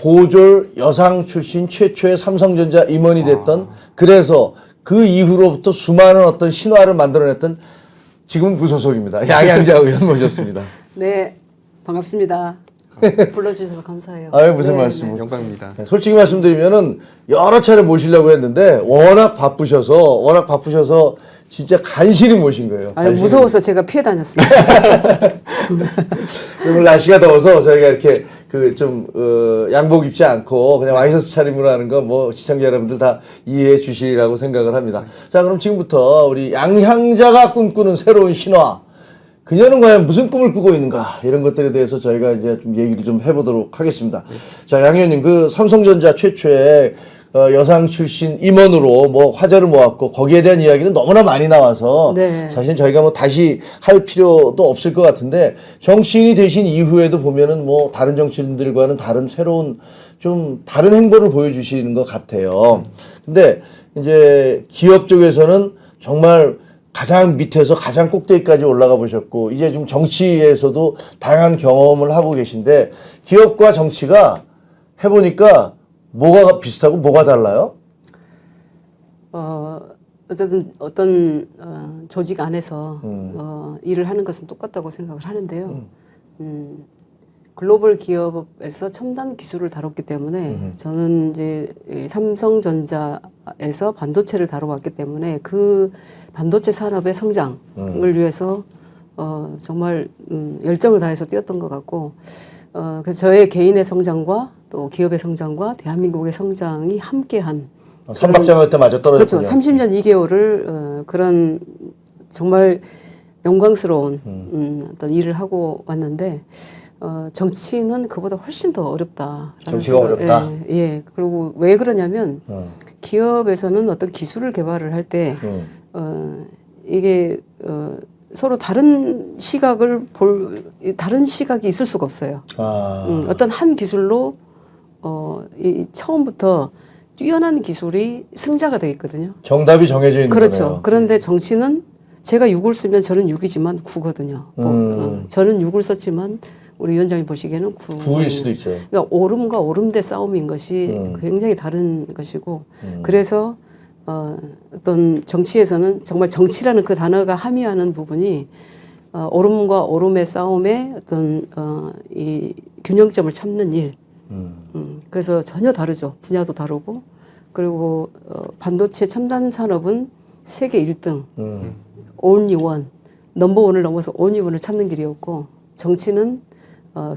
고졸 여상 출신 최초의 삼성전자 임원이 됐던 그래서 그 이후로부터 수많은 어떤 신화를 만들어냈던 지금 무소속입니다. 양양자 의원 모셨습니다. 네, 반갑습니다. 불러주셔서 감사해요. 아유, 무슨 네, 말씀을. 영광입니다. 솔직히 말씀드리면은 여러 차례 모시려고 했는데 워낙 바쁘셔서 진짜 간신히 모신 거예요. 아유, 무서워서 제가 피해 다녔습니다. 오늘 날씨가 더워서 저희가 이렇게 양복 입지 않고 그냥 와이셔츠 차림으로 하는 거 뭐 시청자 여러분들 다 이해해 주시리라고 생각을 합니다. 자, 그럼 지금부터 우리 양향자가 꿈꾸는 새로운 신화. 그녀는 과연 무슨 꿈을 꾸고 있는가 이런 것들에 대해서 저희가 이제 좀 얘기를 좀 해보도록 하겠습니다. 자, 양 의원님, 그 삼성전자 최초의 여상 출신 임원으로 뭐 화제를 모았고 거기에 대한 이야기는 너무나 많이 나와서 네. 사실 저희가 뭐 다시 할 필요도 없을 것 같은데 정치인이 되신 이후에도 보면은 뭐 다른 정치인들과는 다른 새로운 좀 다른 행보를 보여주시는 것 같아요. 근데 이제 기업 쪽에서는 정말 가장 밑에서 가장 꼭대기까지 올라가 보셨고 이제 좀 정치에서도 다양한 경험을 하고 계신데 기업과 정치가 해보니까 뭐가 비슷하고 뭐가 달라요? 어쨌든 어떤 조직 안에서 일을 하는 것은 똑같다고 생각을 하는데요. 글로벌 기업에서 첨단 기술을 다뤘기 때문에 저는 이제 삼성전자에서 반도체를 다뤄왔기 때문에 그 반도체 산업의 성장을 위해서 정말 열정을 다해서 뛰었던 것 같고 그래서 저의 개인의 성장과 또 기업의 성장과 대한민국의 성장이 함께한 선박장을 때 맞아 떨어졌군요. 그렇죠. 30년 2개월을 그런 정말 영광스러운 어떤 일을 하고 왔는데 정치는 그보다 훨씬 더 어렵다. 정치가 어렵다. 예, 예. 그리고 왜 그러냐면 기업에서는 어떤 기술을 개발을 할 때 이게 서로 다른 다른 시각이 있을 수가 없어요. 어떤 한 기술로 처음부터 뛰어난 기술이 승자가 되어 있거든요. 정답이 정해져 있는 그렇죠. 거네요. 그런데 정치는 제가 6을 쓰면 저는 6이지만 9거든요. 저는 6을 썼지만 우리 위원장이 보시기에는 9일 수도 있죠. 그러니까 오름과 오름대 싸움인 것이 굉장히 다른 것이고 그래서 어떤 정치에서는 정말 정치라는 그 단어가 함의하는 부분이 오름과 오름의 싸움에 어떤 이 균형점을 찾는 일. 그래서 전혀 다르죠. 분야도 다르고 그리고 반도체 첨단 산업은 세계 1등, only one, 넘버 원을 넘어서 only one을 찾는 길이었고 정치는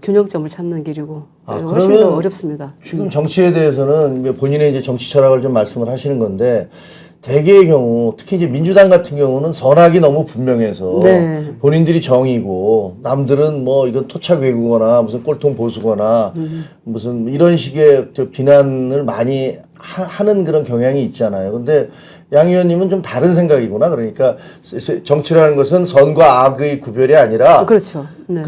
균형점을 찾는 길이고 훨씬 더 어렵습니다. 지금 정치에 대해서는 본인의 이제 정치 철학을 좀 말씀을 하시는 건데 대개의 경우 특히 이제 민주당 같은 경우는 선악이 너무 분명해서 네. 본인들이 정이고 남들은 뭐 이건 토착 외구거나 무슨 꼴통 보수거나 무슨 이런 식의 비난을 많이 하는 그런 경향이 있잖아요. 근데 양 의원님은 좀 다른 생각이구나. 그러니까 정치라는 것은 선과 악의 구별이 아니라 그렇죠. 네.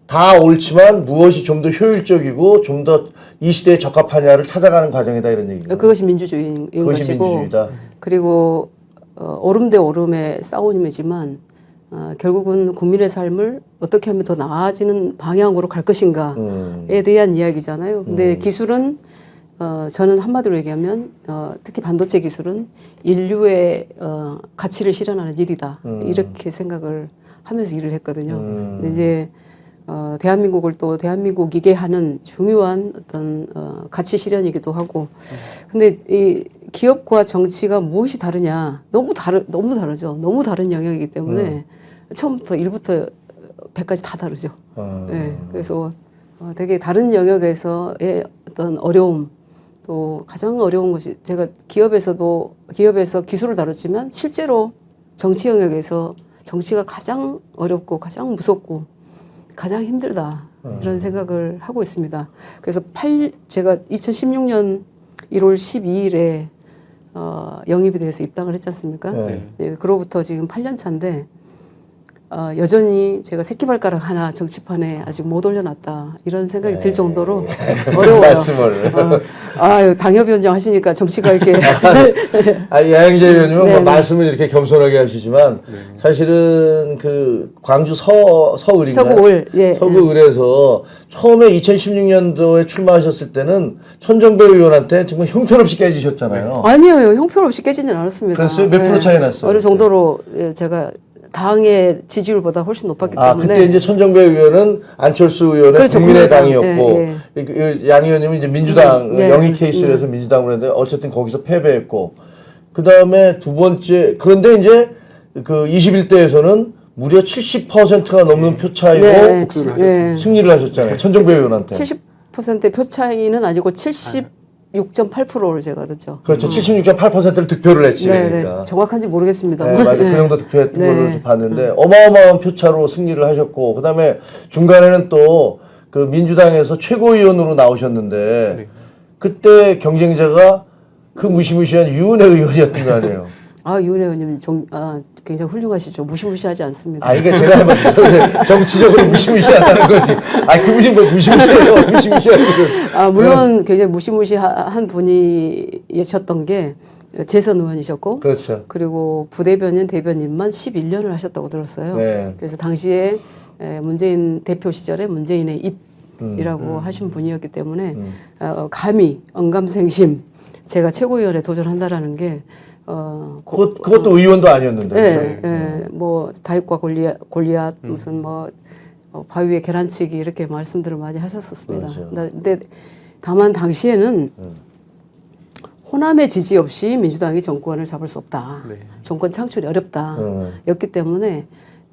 다 옳지만 무엇이 좀 더 효율적이고 좀 더 이 시대에 적합하냐를 찾아가는 과정이다 이런 얘기죠. 그것이 민주주의인 그것이 것이고 민주주의다. 그리고 오름 대 오름의 싸움이지만 결국은 국민의 삶을 어떻게 하면 더 나아지는 방향으로 갈 것인가에 대한 이야기잖아요. 근데 기술은 저는 한마디로 얘기하면 특히 반도체 기술은 인류의 가치를 실현하는 일이다. 이렇게 생각을 하면서 일을 했거든요. 근데 이제 대한민국을 또 대한민국이게 하는 중요한 어떤 가치 실현이기도 하고 근데 이 기업과 정치가 무엇이 다르냐 너무 다르죠. 너무 다른 영역이기 때문에 처음부터 1부터 100까지 다 다르죠. 네, 그래서 되게 다른 영역에서의 어떤 어려움 또 가장 어려운 것이 제가 기업에서 기술을 다뤘지만 실제로 정치 영역에서 정치가 가장 어렵고 가장 무섭고 가장 힘들다 이런 생각을 하고 있습니다. 그래서 제가 2016년 1월 12일에 영입이 돼서 입당을 했지 않습니까? 네. 네, 그로부터 지금 8년 차인데 여전히 제가 새끼발가락 하나 정치판에 아직 못 올려놨다 이런 생각이 들 정도로 무슨 어려워요. 말씀을. 당협위원장 하시니까 정치가 이렇게 양양재 의원님은 네, 뭐 네. 말씀을 이렇게 겸손하게 하시지만 사실은 그 광주 서울인가요? 서구을, 예, 서구을에서 처음에 2016년도에 출마하셨을 때는 천정배 의원한테 정말 형편없이 깨지셨잖아요. 아니에요. 형편없이 깨지진 않았습니다. 그랬어요? 몇 프로 차이 났어요? 어느 정도로 제가 당의 지지율보다 훨씬 높았기 때문에. 그때 이제 천정배 의원은 안철수 의원의 그렇죠, 국민의당이었고, 예, 양 의원님은 이제 민주당, 네. 영희 케이스에서 민주당으로 했는데, 어쨌든 거기서 패배했고, 그 다음에 두 번째, 그런데 이제 그 21대에서는 무려 70%가 넘는 표 차이로 네, 복수를 승리를 하셨잖아요. 천정배 의원한테. 70%의 표 차이는 아니고 76.8%를 제가 듣죠. 그렇죠. 76.8%를 득표를 했지. 네, 그러니까. 네. 정확한지 모르겠습니다. 네, 맞아요. 그 정도 득표했던 네. 걸로 봤는데 어마어마한 표차로 승리를 하셨고 그다음에 중간에는 또 그 민주당에서 최고위원으로 나오셨는데 네. 그때 경쟁자가 그 무시무시한 유은혜 의원이었던 거 아니에요? 유은혜 의원님 굉장히 훌륭하시죠. 무시무시하지 않습니다. 이게 제가 한번 정치적으로 무시무시하다는 거지. 그분이 뭐 무시무시해요. 무시무시하는 거. 물론 굉장히 무시무시한 분이셨던 게 재선 의원이셨고 그렇죠. 그리고 부대변인 대변인만 11년을 하셨다고 들었어요. 네. 그래서 당시에 문재인 대표 시절에 문재인의 입이라고 하신 분이었기 때문에 감히 언감생심 제가 최고위원에 도전한다라는 게 그것도 의원도 아니었는데. 뭐 다윗과 골리앗 무슨 뭐 바위의 계란치기 이렇게 말씀들을 많이 하셨었습니다. 그렇죠. 근데 다만 당시에는 호남의 지지 없이 민주당이 정권을 잡을 수 없다. 네. 정권 창출이 어렵다. 였기 때문에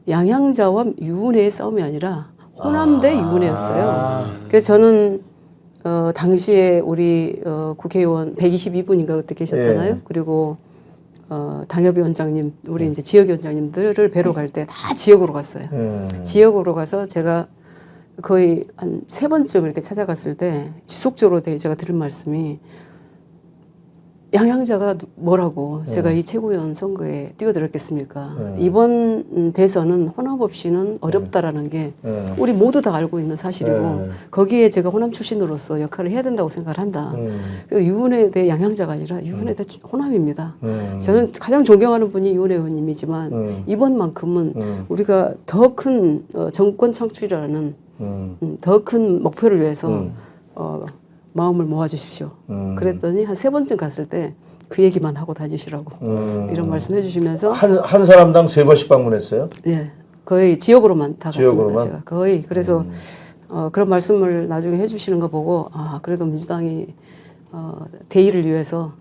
양양자와 유은혜의 싸움이 아니라 호남 대 유은혜였어요. 그래서 저는 당시에 우리 국회의원 122분인가 그때 계셨잖아요. 예. 그리고 당협위원장님, 우리 이제 지역위원장님들을 뵈러 갈 때 다 지역으로 갔어요. 지역으로 가서 제가 거의 한 3번쯤 이렇게 찾아갔을 때 지속적으로 제가 들은 말씀이 양양자가 뭐라고 제가 이 최고위원 선거에 뛰어들었겠습니까? 이번 대선은 호남 없이는 어렵다라는 게 우리 모두 다 알고 있는 사실이고 거기에 제가 호남 출신으로서 역할을 해야 된다고 생각을 한다. 그리고 유은혜 대 양양자가 아니라 유은혜 대 호남입니다. 저는 가장 존경하는 분이 유은혜 의원님이지만 이번만큼은 우리가 더 큰 정권 창출이라는 더 큰 목표를 위해서 마음을 모아주십시오. 그랬더니 한 3번쯤 갔을 때 그 얘기만 하고 다니시라고 이런 말씀 해주시면서 한 사람당 3번씩 방문했어요? 예, 거의 지역으로만 다 갔습니다. 지역으로만? 제가 거의 그래서 그런 말씀을 나중에 해주시는 거 보고 그래도 민주당이 대의를 위해서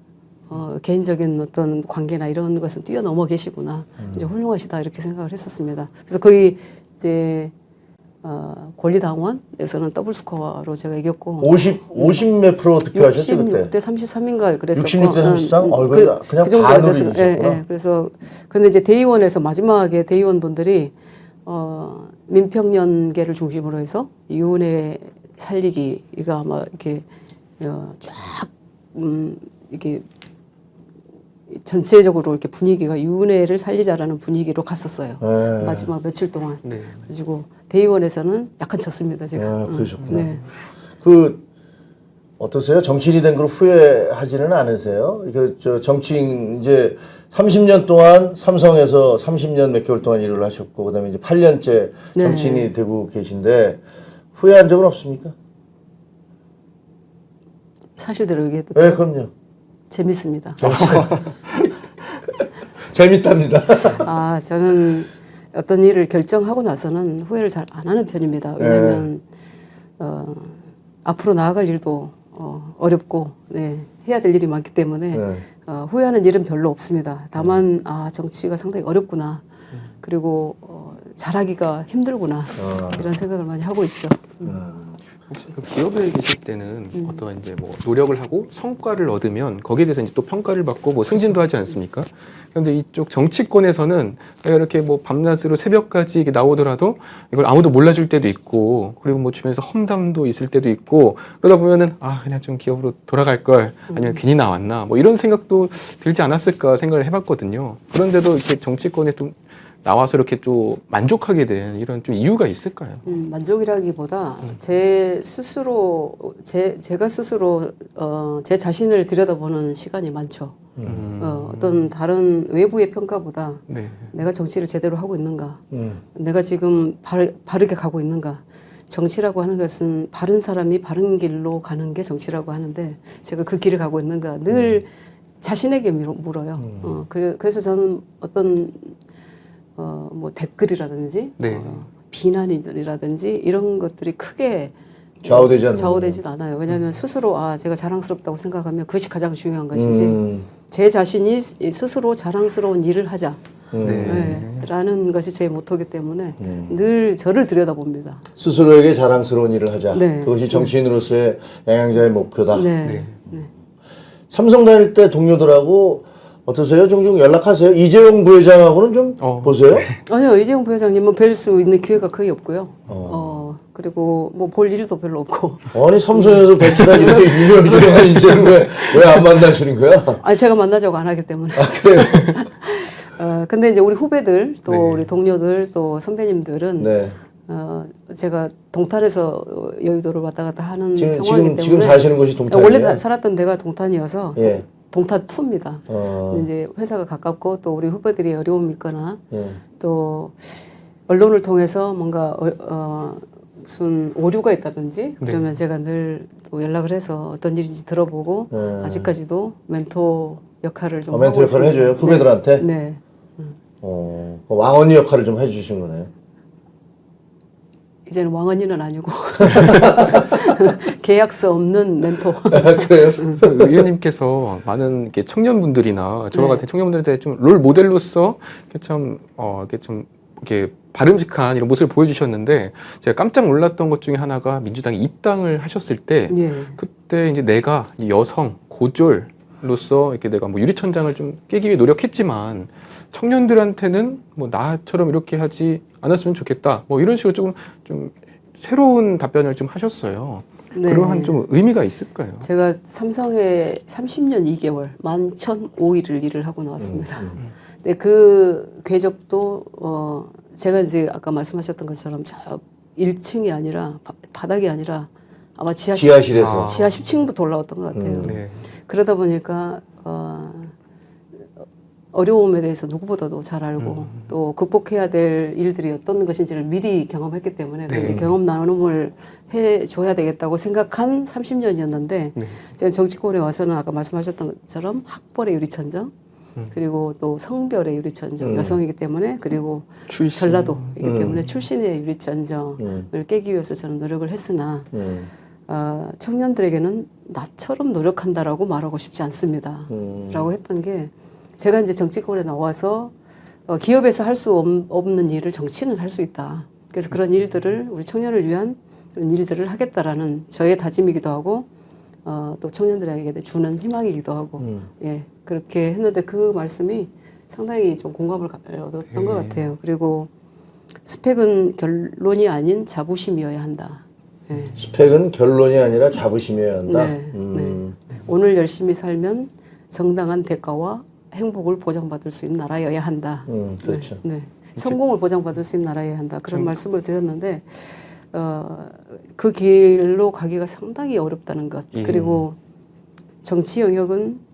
개인적인 어떤 관계나 이런 것은 뛰어넘어 계시구나. 이제 훌륭하시다 이렇게 생각을 했었습니다. 그래서 거의 이제 권리당원에서는 더블 스코어로 제가 이겼고 50 몇 프로 득표하셨죠 그때? 66대 33인가 그랬었고 66대 33? 그냥 그 정도 반으로 됐어요. 이겼었구나. 그래서 근데 이제 대의원에서 마지막에 대의원분들이 민평연계를 중심으로 해서 유은혜 살리기가 아마 이렇게 쫙 이렇게 전체적으로 이렇게 분위기가 유은혜를 살리자라는 분위기로 갔었어요. 마지막 며칠 동안. 네. 그리고 대의원에서는 약간 졌습니다, 제가. 그러셨구나. 네. 어떠세요? 정치인이 된 걸 후회하지는 않으세요? 저 정치인 이제 30년 동안 삼성에서 30년 몇 개월 동안 일을 하셨고, 그 다음에 이제 8년째 정치인이 되고 계신데, 후회한 적은 없습니까? 사실대로 얘기해도 네, 그럼요. 재밌습니다. 재밌답니다. 저는 어떤 일을 결정하고 나서는 후회를 잘 안 하는 편입니다. 왜냐하면 앞으로 나아갈 일도 어렵고 해야 될 일이 많기 때문에 후회하는 일은 별로 없습니다. 다만 정치가 상당히 어렵구나. 그리고 잘하기가 힘들구나. 이런 생각을 많이 하고 있죠. 혹시 그 기업에 계실 때는 어떤 이제 뭐 노력을 하고 성과를 얻으면 거기에 대해서 이제 또 평가를 받고 뭐 승진도 하지 않습니까? 그런데 이쪽 정치권에서는 내가 이렇게 뭐 밤낮으로 새벽까지 이게 나오더라도 이걸 아무도 몰라줄 때도 있고, 그리고 뭐 주변에서 험담도 있을 때도 있고, 그러다 보면은 그냥 좀 기업으로 돌아갈 걸, 아니면 괜히 나왔나 뭐 이런 생각도 들지 않았을까 생각을 해봤거든요. 그런데도 이렇게 정치권에 좀 나와서 이렇게 또 만족하게 된 이런 좀 이유가 있을까요? 만족이라기보다 제 스스로 제가 스스로 제 자신을 들여다보는 시간이 많죠. 어떤 다른 외부의 평가보다 네. 내가 정치를 제대로 하고 있는가, 내가 지금 바르게 가고 있는가. 정치라고 하는 것은 바른 사람이 바른 길로 가는 게 정치라고 하는데 제가 그 길을 가고 있는가 늘 자신에게 물어요. 그래서 저는 어떤 뭐 댓글이라든지 네. 비난이라든지 이런 것들이 크게 좌우되지 않아요. 왜냐하면 스스로 제가 자랑스럽다고 생각하면 그것이 가장 중요한 것이지. 제 자신이 스스로 자랑스러운 일을 하자. 라는 것이 제 모토이기 때문에 늘 저를 들여다봅니다. 스스로에게 자랑스러운 일을 하자. 네. 그것이 정치인으로서의 양양자의 목표다. 네. 삼성 다닐 때 동료들하고 어떠세요? 종종 연락하세요? 이재용 부회장하고는 좀 보세요? 아니요, 이재용 부회장님은 뵐 수 있는 기회가 거의 없고요. 그리고 뭐 볼 일도 별로 없고. 아니 삼성에서 배출한 이렇게 유명한 인재는 왜 안 만나시는 거야? 제가 만나자고 안 하기 때문에. 그래요? 근데 이제 우리 후배들 또 네. 우리 동료들 또 선배님들은 네. 제가 동탄에서 여의도를 왔다 갔다 하는 상황이기 때문에 지금 사시는 곳이 동탄이에요? 원래 살았던 데가 동탄이어서 예. 동탄 2입니다. 이제 회사가 가깝고 또 우리 후배들이 어려움이 있거나 또 언론을 통해서 뭔가 무슨 오류가 있다든지 그러면 제가 늘 또 연락을 해서 어떤 일인지 들어보고 아직까지도 멘토 역할을 좀 하고 멘토 역할을 있습니다. 해줘요? 후배들한테? 네. 왕언니 역할을 좀 해주신 거네요. 이제는 왕언니는 아니고 계약서 없는 멘토. 그래요? 의원님께서 많은 이렇게 청년분들이나 저와 네. 같은 청년분들한테 좀 롤 모델로서 이렇게 좀 이렇게 바람직한 이런 모습을 보여주셨는데 제가 깜짝 놀랐던 것 중에 하나가 민주당에 입당을 하셨을 때 예. 그때 이제 내가 이 여성 고졸로서 이렇게 내가 뭐 유리천장을 좀 깨기 위해 노력했지만 청년들한테는 뭐 나처럼 이렇게 하지 않았으면 좋겠다 뭐 이런 식으로 조금 좀 새로운 답변을 좀 하셨어요. 네. 그러한 좀 의미가 있을까요? 제가 삼성에 30년 2개월, 11,005일을 일을 하고 나왔습니다. 근데 그 궤적도 제가 이제 아까 말씀하셨던 것처럼 저 1층이 아니라 바닥이 아니라 아마 지하실에서. 지하 10층부터 올라왔던 것 같아요. 네. 그러다 보니까 어려움에 대해서 누구보다도 잘 알고 또 극복해야 될 일들이 어떤 것인지를 미리 경험했기 때문에 네. 이제 경험 나눔을 해줘야 되겠다고 생각한 30년이었는데 네. 제가 정치권에 와서는 아까 말씀하셨던 것처럼 학벌의 유리천정 그리고 또 성별의 유리천정 여성이기 때문에 그리고 출신. 전라도이기 때문에 출신의 유리천정을 깨기 위해서 저는 노력을 했으나 청년들에게는 나처럼 노력한다라고 말하고 싶지 않습니다. 라고 했던 게 제가 이제 정치권에 나와서 기업에서 할 수 없는 일을 정치는 할 수 있다. 그래서 그런 일들을 우리 청년을 위한 그런 일들을 하겠다라는 저의 다짐이기도 하고 또 청년들에게 주는 희망이기도 하고 예 그렇게 했는데 그 말씀이 상당히 좀 공감을 얻었던 것 같아요. 그리고 스펙은 결론이 아닌 자부심이어야 한다. 예. 스펙은 결론이 아니라 자부심이어야 한다. 네. 오늘 열심히 살면 정당한 대가와 행복을 보장받을 수 있는 나라여야 한다. 그렇죠. 네. 성공을 보장받을 수 있는 나라여야 한다. 그런 말씀을 드렸는데 그 길로 가기가 상당히 어렵다는 것. 그리고 정치 영역은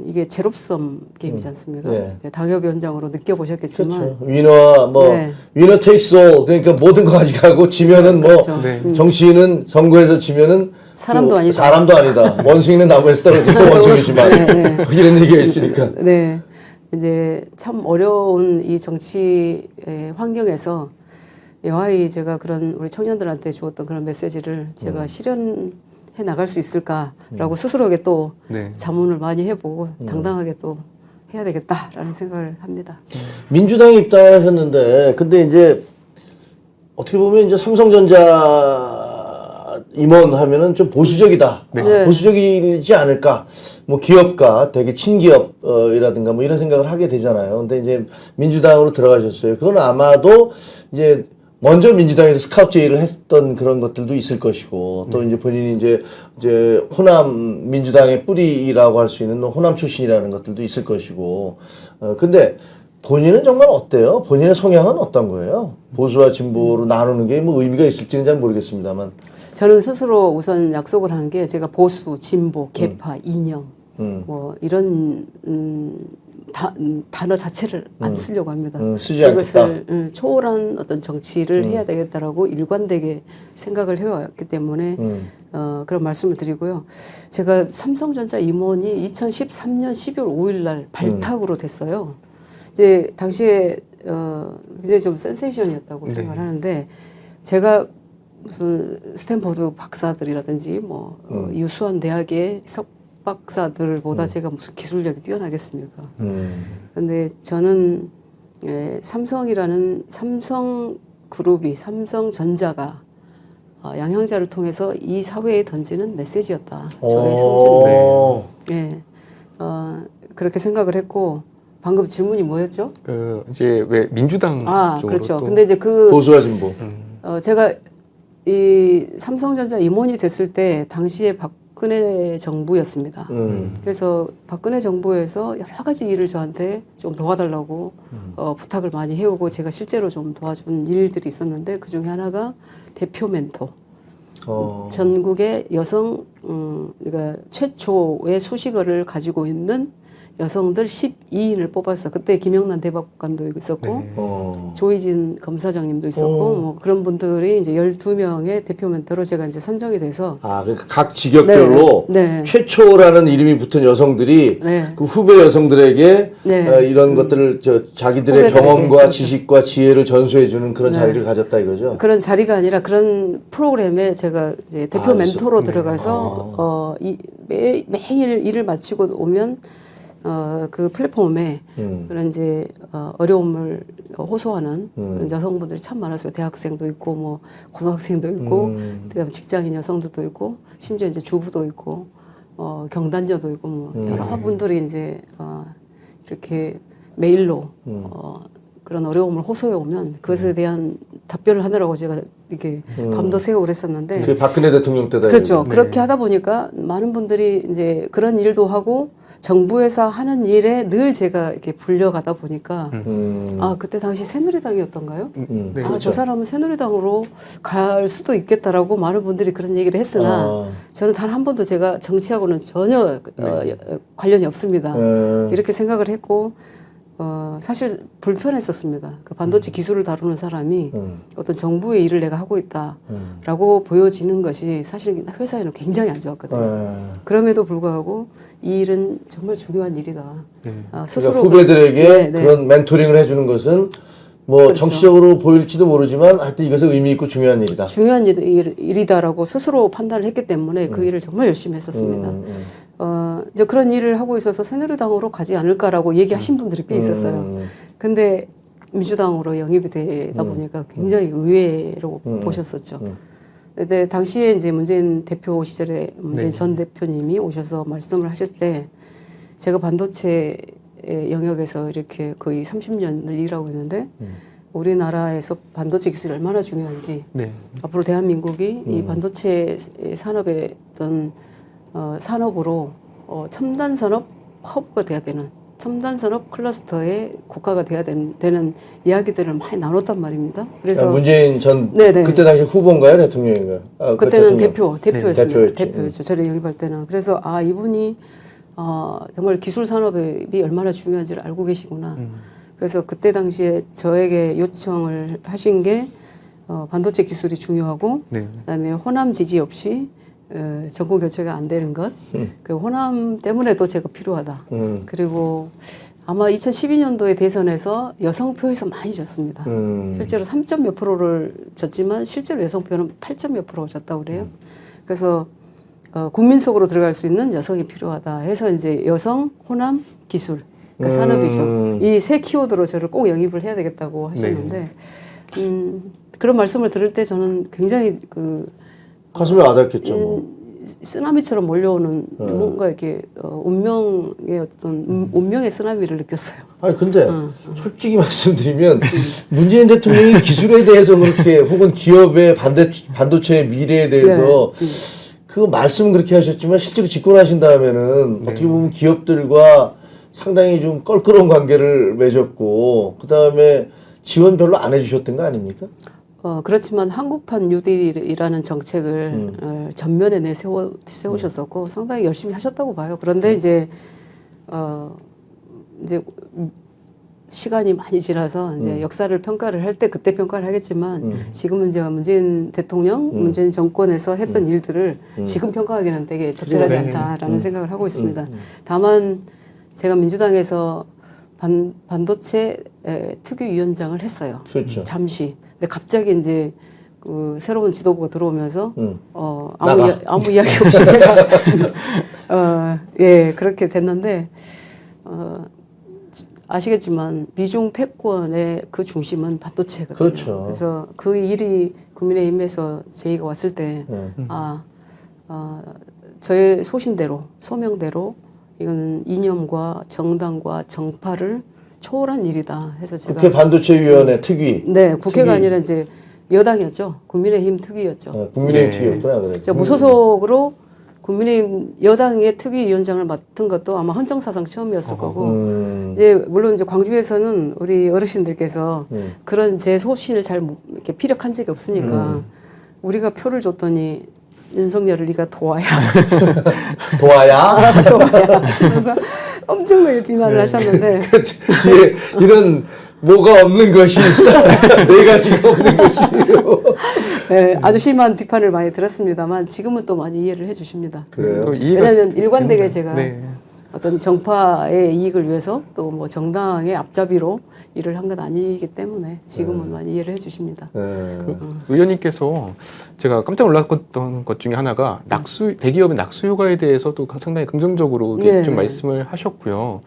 이게 제로섬 게임이지 않습니까? 네. 이제 당협위원장으로 느껴보셨겠지만 그렇죠. 위너와 위너 테이크스 올 그러니까 모든 거 가져가고 지면은 그렇죠. 네. 정치인은 선거에서 지면은 사람도 아니다. 사람도 아니다. 원숭이는 나무에서 떨어지고 원숭이지만 이런 얘기가 있으니까. 네. 이제 참 어려운 이 정치 환경에서 여하이 제가 그런 우리 청년들한테 주었던 그런 메시지를 제가 실현해 나갈 수 있을까라고 스스로에게 또 네. 자문을 많이 해보고 당당하게 또 해야 되겠다라는 생각을 합니다. 민주당에 입당을 하셨는데 근데 이제 어떻게 보면 이제 삼성전자 임원하면은 좀 보수적이다. 네. 보수적이지 않을까. 뭐 기업가, 되게 친기업이라든가 뭐 이런 생각을 하게 되잖아요. 근데 이제 민주당으로 들어가셨어요. 그건 아마도 이제 먼저 민주당에서 스카우트 제의를 했던 그런 것들도 있을 것이고 또 이제 본인이 이제 호남 민주당의 뿌리라고 할 수 있는 호남 출신이라는 것들도 있을 것이고 근데 본인은 정말 어때요? 본인의 성향은 어떤 거예요? 보수와 진보로 나누는 게 뭐 의미가 있을지는 잘 모르겠습니다만. 저는 스스로 우선 약속을 하는 게 제가 보수, 진보, 개파, 이념 뭐 이런 단어 자체를 안 쓰려고 합니다. 쓰지 않겠다. 이것을 초월한 어떤 정치를 해야 되겠다라고 일관되게 생각을 해왔기 때문에 그런 말씀을 드리고요. 제가 삼성전자 임원이 2013년 12월 5일 날 발탁으로 됐어요. 이제 당시에 굉장히 좀 센세이션이었다고 네. 생각을 하는데 제가 무슨 스탠퍼드 박사들이라든지 뭐 유수한 대학의 석박사들보다 제가 무슨 기술력이 뛰어나겠습니까? 근데 저는 삼성이라는 삼성그룹이 삼성전자가 양향자를 통해서 이 사회에 던지는 메시지였다. 저의 승진을. 예, 그렇게 생각을 했고 방금 질문이 뭐였죠? 이제 왜 민주당 쪽으로 그렇죠. 또 근데 이제 보수와 진보. 제가 이 삼성전자 임원이 됐을 때 당시에 박근혜 정부였습니다. 그래서 박근혜 정부에서 여러 가지 일을 저한테 좀 도와달라고 부탁을 많이 해오고 제가 실제로 좀 도와준 일들이 있었는데 그 중에 하나가 대표 멘토. 전국의 여성, 그러니까 최초의 수식어를 가지고 있는 여성들 12인을 뽑았어. 그때 김영란 대법관도 있었고, 네. 조희진 검사장님도 있었고, 뭐 그런 분들이 이제 12명의 대표 멘토로 제가 이제 선정이 돼서. 그러니까 각 직역별로 네. 최초라는 이름이 붙은 여성들이 네. 그 후배 여성들에게 네. 이런 것들을 자기들의 후배들에게, 경험과 그렇죠. 지식과 지혜를 전수해주는 그런 네. 자리를 가졌다 이거죠. 그런 자리가 아니라 그런 프로그램에 제가 이제 대표 멘토로 들어가서 매일 일을 마치고 오면 그 플랫폼에 그런 이제 어려움을 호소하는 그런 여성분들이 참 많았어요. 대학생도 있고 뭐 고등학생도 있고 그다음에 직장인 여성들도 있고 심지어 이제 주부도 있고 경단녀도 있고 뭐 여러 분들이 이제 이렇게 메일로 그런 어려움을 호소해 오면 그것에 대한 답변을 하느라고 제가 이렇게 밤도 새고 그랬었는데 그게 박근혜 대통령 때다. 그렇죠. 이거죠. 그렇게 하다 보니까 많은 분들이 이제 그런 일도 하고 정부에서 하는 일에 늘 제가 이렇게 불려가다 보니까 그때 당시 새누리당이었던가요? 네, 그렇죠. 저 사람은 새누리당으로 갈 수도 있겠다라고 많은 분들이 그런 얘기를 했으나 저는 단 한 번도 제가 정치하고는 전혀 관련이 없습니다. 이렇게 생각을 했고 사실 불편했었습니다. 그 반도체 기술을 다루는 사람이 어떤 정부의 일을 내가 하고 있다라고 보여지는 것이 사실 회사에는 굉장히 안 좋았거든요. 그럼에도 불구하고 이 일은 정말 중요한 일이다. 스스로 그러니까 후배들에게 네, 네. 그런 멘토링을 해주는 것은 뭐 그렇죠. 정치적으로 보일지도 모르지만 하여튼 이것은 의미 있고 중요한 일이다. 중요한 일이다라고 스스로 판단을 했기 때문에 그 일을 정말 열심히 했었습니다. 이제 그런 일을 하고 있어서 새누리당으로 가지 않을까라고 얘기하신 분들이 꽤 있었어요. 근데 민주당으로 영입이 되다 보니까 굉장히 의외로 보셨었죠. 근데 당시에 이제 문재인 대표 시절에 문재인 전 대표님이 오셔서 말씀을 하실 때 제가 반도체 영역에서 이렇게 거의 30년을 일하고 있는데 우리나라에서 반도체 기술이 얼마나 중요한지 앞으로 대한민국이 이 반도체 산업의 어떤 산업으로 첨단 산업 허브가 돼야 되는 첨단 산업 클러스터의 국가가 돼야 되는 이야기들을 많이 나눴단 말입니다. 그래서 문재인 전 네네. 그때 당시 후보인가요, 대통령인가요? 그때는 대표였습니다. 대표였죠. 대표였죠. 저를 영입할 때는. 그래서 이분이 정말 기술 산업이 얼마나 중요한지를 알고 계시구나. 그래서 그때 당시에 저에게 요청을 하신 게 반도체 기술이 중요하고 그다음에 호남 지지 없이 정권 교체가 안 되는 것. 그 호남 때문에도 제가 필요하다. 그리고 아마 2012년도에 대선에서 여성표에서 많이 졌습니다. 실제로 3점 몇 프로를 졌지만 실제로 여성표는 8점 몇 프로 졌다고 그래요. 그래서 국민 속으로 들어갈 수 있는 여성이 필요하다 해서 이제 여성, 호남, 기술, 그러니까 산업이죠. 이 세 키워드로 저를 꼭 영입을 해야 되겠다고 하셨는데 그런 말씀을 들을 때 저는 굉장히 가슴에 와닿겠죠. 뭐. 쓰나미처럼 몰려오는 뭔가 이렇게 운명의 어떤 운명의 쓰나미를 느꼈어요. 아니 근데 솔직히 말씀드리면 문재인 대통령이 기술에 대해서 그렇게 혹은 기업의 반도체의 미래에 대해서 그 말씀은 그렇게 하셨지만 실제로 집권하신 다음에는 어떻게 보면 기업들과 상당히 좀 껄끄러운 관계를 맺었고 그 다음에 지원 별로 안 해주셨던 거 아닙니까? 그렇지만 한국판 뉴딜이라는 정책을 전면에 세우셨었고 상당히 열심히 하셨다고 봐요. 그런데 이제 시간이 많이 지나서 이제 역사를 평가를 할 때 그때 평가를 하겠지만 지금은 제가 문재인 대통령, 문재인 정권에서 했던 일들을 지금 평가하기는 되게 적절하지 네. 않다라는 생각을 하고 있습니다. 다만 제가 민주당에서 반도체 특위위원장을 했어요. 그렇죠. 잠시. 근데 갑자기 이제 그 새로운 지도부가 들어오면서 나가. 아무 이야기 없이 제가 예 그렇게 됐는데 아시겠지만 미중 패권의 그 중심은 반도체거든요. 그렇죠. 그래서 그 일이 국민의힘에서 제의가 왔을 때 저의 소명대로 이거는 이념과 정당과 정파를 초월한 일이다 해서 제가 국회 반도체위원회 특위. 네 국회가 특위. 아니라 이제 여당이었죠. 국민의힘 특위였죠. 국민의힘 네. 특위였구나. 그래. 제가 무소속으로 국민의힘 여당의 특위위원장을 맡은 것도 아마 헌정사상 처음이었을 거고 이제 물론 이제 광주에서는 우리 어르신들께서 그런 제 소신을 잘 이렇게 피력한 적이 없으니까 우리가 표를 줬더니 윤석열을 네가 도와야 도와야? 하시면서 엄청나게 비난을 하셨는데 뒤에 이런 뭐가 없는 것이 있어. 네 가지가 없는 것이요. 네, 아주 심한 비판을 많이 들었습니다만 지금은 또 많이 이해를 해주십니다. 그래요? 또 이해가 왜냐하면 일관되게 됩니다. 제가 네. 어떤 정파의 이익을 위해서 또 뭐 정당의 앞잡이로 일을 한 건 아니기 때문에 지금은 많이 이해를 해주십니다. 의원님께서 제가 깜짝 놀랐던 것 중에 하나가 대기업의 낙수 효과에 대해서도 상당히 긍정적으로 네. 좀 말씀을 하셨고요.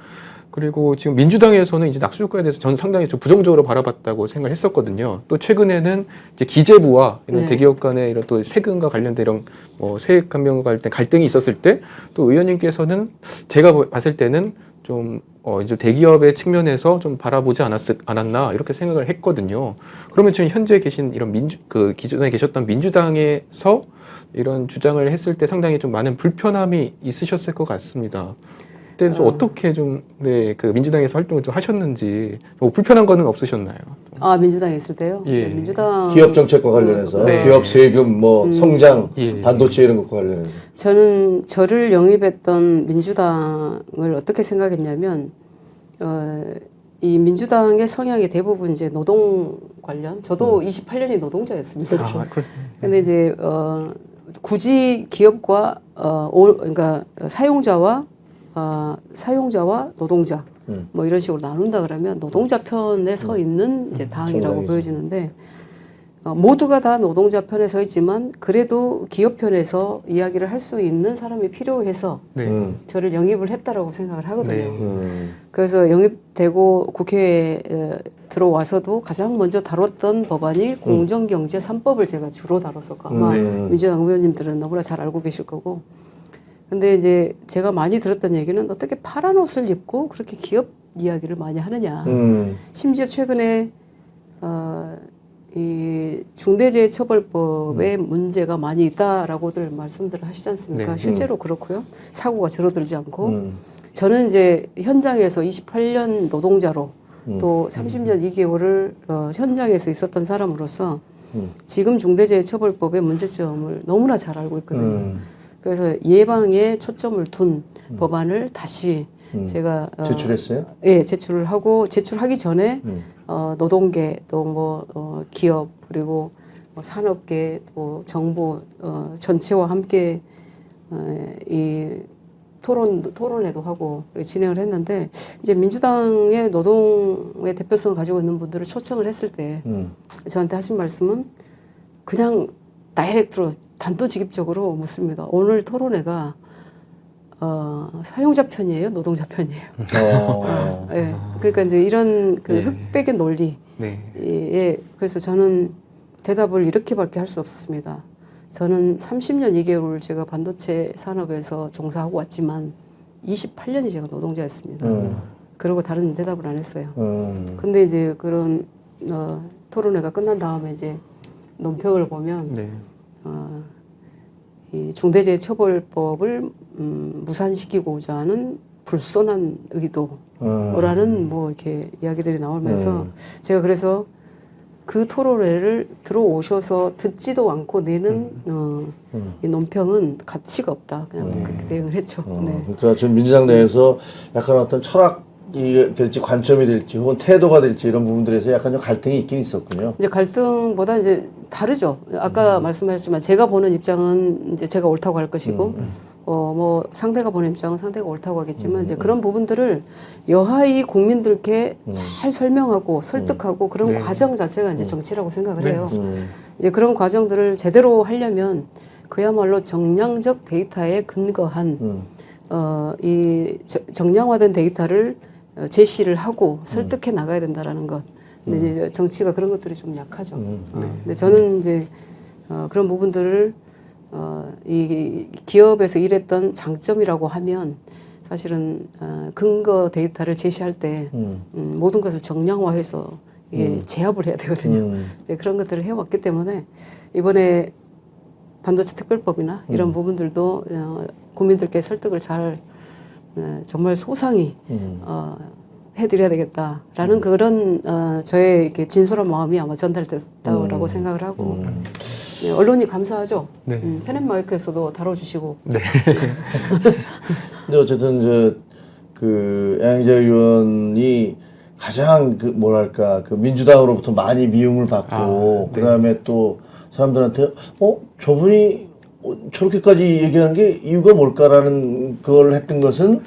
그리고 지금 민주당에서는 이제 낙수 효과에 대해서 저는 상당히 좀 부정적으로 바라봤다고 생각을 했었거든요. 또 최근에는 이제 기재부와 이런 네. 대기업 간의 이런 또 세금과 관련된 이런 세액 감면과 관련된 갈등이 있었을 때 또 의원님께서는 제가 봤을 때는 좀 이제 대기업의 측면에서 좀 바라보지 않았나 이렇게 생각을 했거든요. 그러면 지금 현재 계신 이런 기존에 계셨던 민주당에서 이런 주장을 했을 때 상당히 좀 많은 불편함이 있으셨을 것 같습니다. 그때는 좀 어떻게 좀 그 민주당에서 활동을 좀 하셨는지 뭐 불편한 거는 없으셨나요? 아 민주당에 있을 때요? 예. 네, 민주당 기업 정책과 관련해서 네. 기업 세금 뭐 성장 예. 반도체 이런 것과 관련해서 저는 저를 영입했던 민주당을 어떻게 생각했냐면 이 민주당의 성향이 대부분 이제 노동 관련 저도 28년이 노동자였습니다. 근데 이제 굳이 기업과 그러니까 사용자와 노동자 뭐 이런 식으로 나눈다 그러면 노동자 편에 서 있는 이제 당이라고 정당이죠. 보여지는데 모두가 다 노동자 편에 서 있지만 그래도 기업 편에서 이야기를 할 수 있는 사람이 필요해서 네. 저를 영입을 했다라고 생각을 하거든요. 네. 그래서 영입되고 국회에 들어와서도 가장 먼저 다뤘던 법안이 공정경제 3법을 제가 주로 다뤘었고 아마 민주당 의원님들은 너무나 잘 알고 계실 거고 근데 이제 제가 많이 들었던 얘기는 어떻게 파란 옷을 입고 그렇게 기업 이야기를 많이 하느냐. 심지어 최근에 이 중대재해처벌법에 문제가 많이 있다라고들 말씀들을 하시지 않습니까? 네. 실제로 그렇고요. 사고가 줄어들지 않고 저는 이제 현장에서 28년 노동자로 또 30년 2개월을 현장에서 있었던 사람으로서 지금 중대재해처벌법의 문제점을 너무나 잘 알고 있거든요. 그래서 예방에 초점을 둔 법안을 다시 제가 제출했어요? 예, 제출을 하고 제출하기 전에 노동계 또 뭐 기업 그리고 뭐 산업계 또 정부 전체와 함께 이 토론회도 하고 진행을 했는데 이제 민주당의 노동의 대표성을 가지고 있는 분들을 초청을 했을 때 저한테 하신 말씀은 그냥 다이렉트로 단도직입적으로 묻습니다. 오늘 토론회가 사용자 편이에요, 노동자 편이에요. 예. 그러니까 이제 이런 그 예. 흑백의 논리. 네. 예. 그래서 저는 대답을 이렇게밖에 할 수 없었습니다. 저는 30년 2개월 제가 반도체 산업에서 종사하고 왔지만 28년이 제가 노동자였습니다. 그리고 다른 대답을 안 했어요. 근데 이제 그런 토론회가 끝난 다음에 이제 논평을 보면 네. 이 중대재해처벌법을 무산시키고자 하는 불손한 의도라는 뭐 이렇게 이야기들이 나오면서 제가 그래서 그 토론회를 들어오셔서 듣지도 않고 내는 이 논평은 가치가 없다. 그냥 그렇게 대응을 했죠. 네. 그러니까 좀 민주당 내에서 약간 어떤 철학이 될지 관점이 될지 혹은 태도가 될지 이런 부분들에서 약간 좀 갈등이 있긴 있었군요. 이제 갈등보다 이제 다르죠. 아까 말씀하셨지만 제가 보는 입장은 이제 제가 옳다고 할 것이고 뭐 상대가 보는 입장은 상대가 옳다고 하겠지만 이제 그런 부분들을 여하이 국민들께 잘 설명하고 설득하고 그런 네. 과정 자체가 이제 정치라고 생각을 네, 해요. 이제 그런 과정들을 제대로 하려면 그야말로 정량적 데이터에 근거한 이 정량화된 데이터를 제시를 하고 설득해 나가야 된다라는 것. 근데 이제 정치가 그런 것들이 좀 약하죠. 근데 저는 이제 그런 부분들을 이 기업에서 일했던 장점이라고 하면 사실은 근거 데이터를 제시할 때 모든 것을 정량화해서 이게 제압을 해야 되거든요. 네, 그런 것들을 해왔기 때문에 이번에 반도체 특별법이나 이런 부분들도 국민들께 설득을 잘 정말 소상히 해드려야 되겠다라는 그런 저의 이렇게 진솔한 마음이 아마 전달됐다고 생각을 하고 네, 언론이 감사하죠. 네. 페넷마이크에서도 다뤄주시고. 네. 근데 어쨌든 그 양희자 의원이 가장 그 뭐랄까 그 민주당으로부터 많이 미움을 받고 네. 그다음에 또 사람들한테 저분이 저렇게까지 얘기하는 게 이유가 뭘까라는 그걸 했던 것은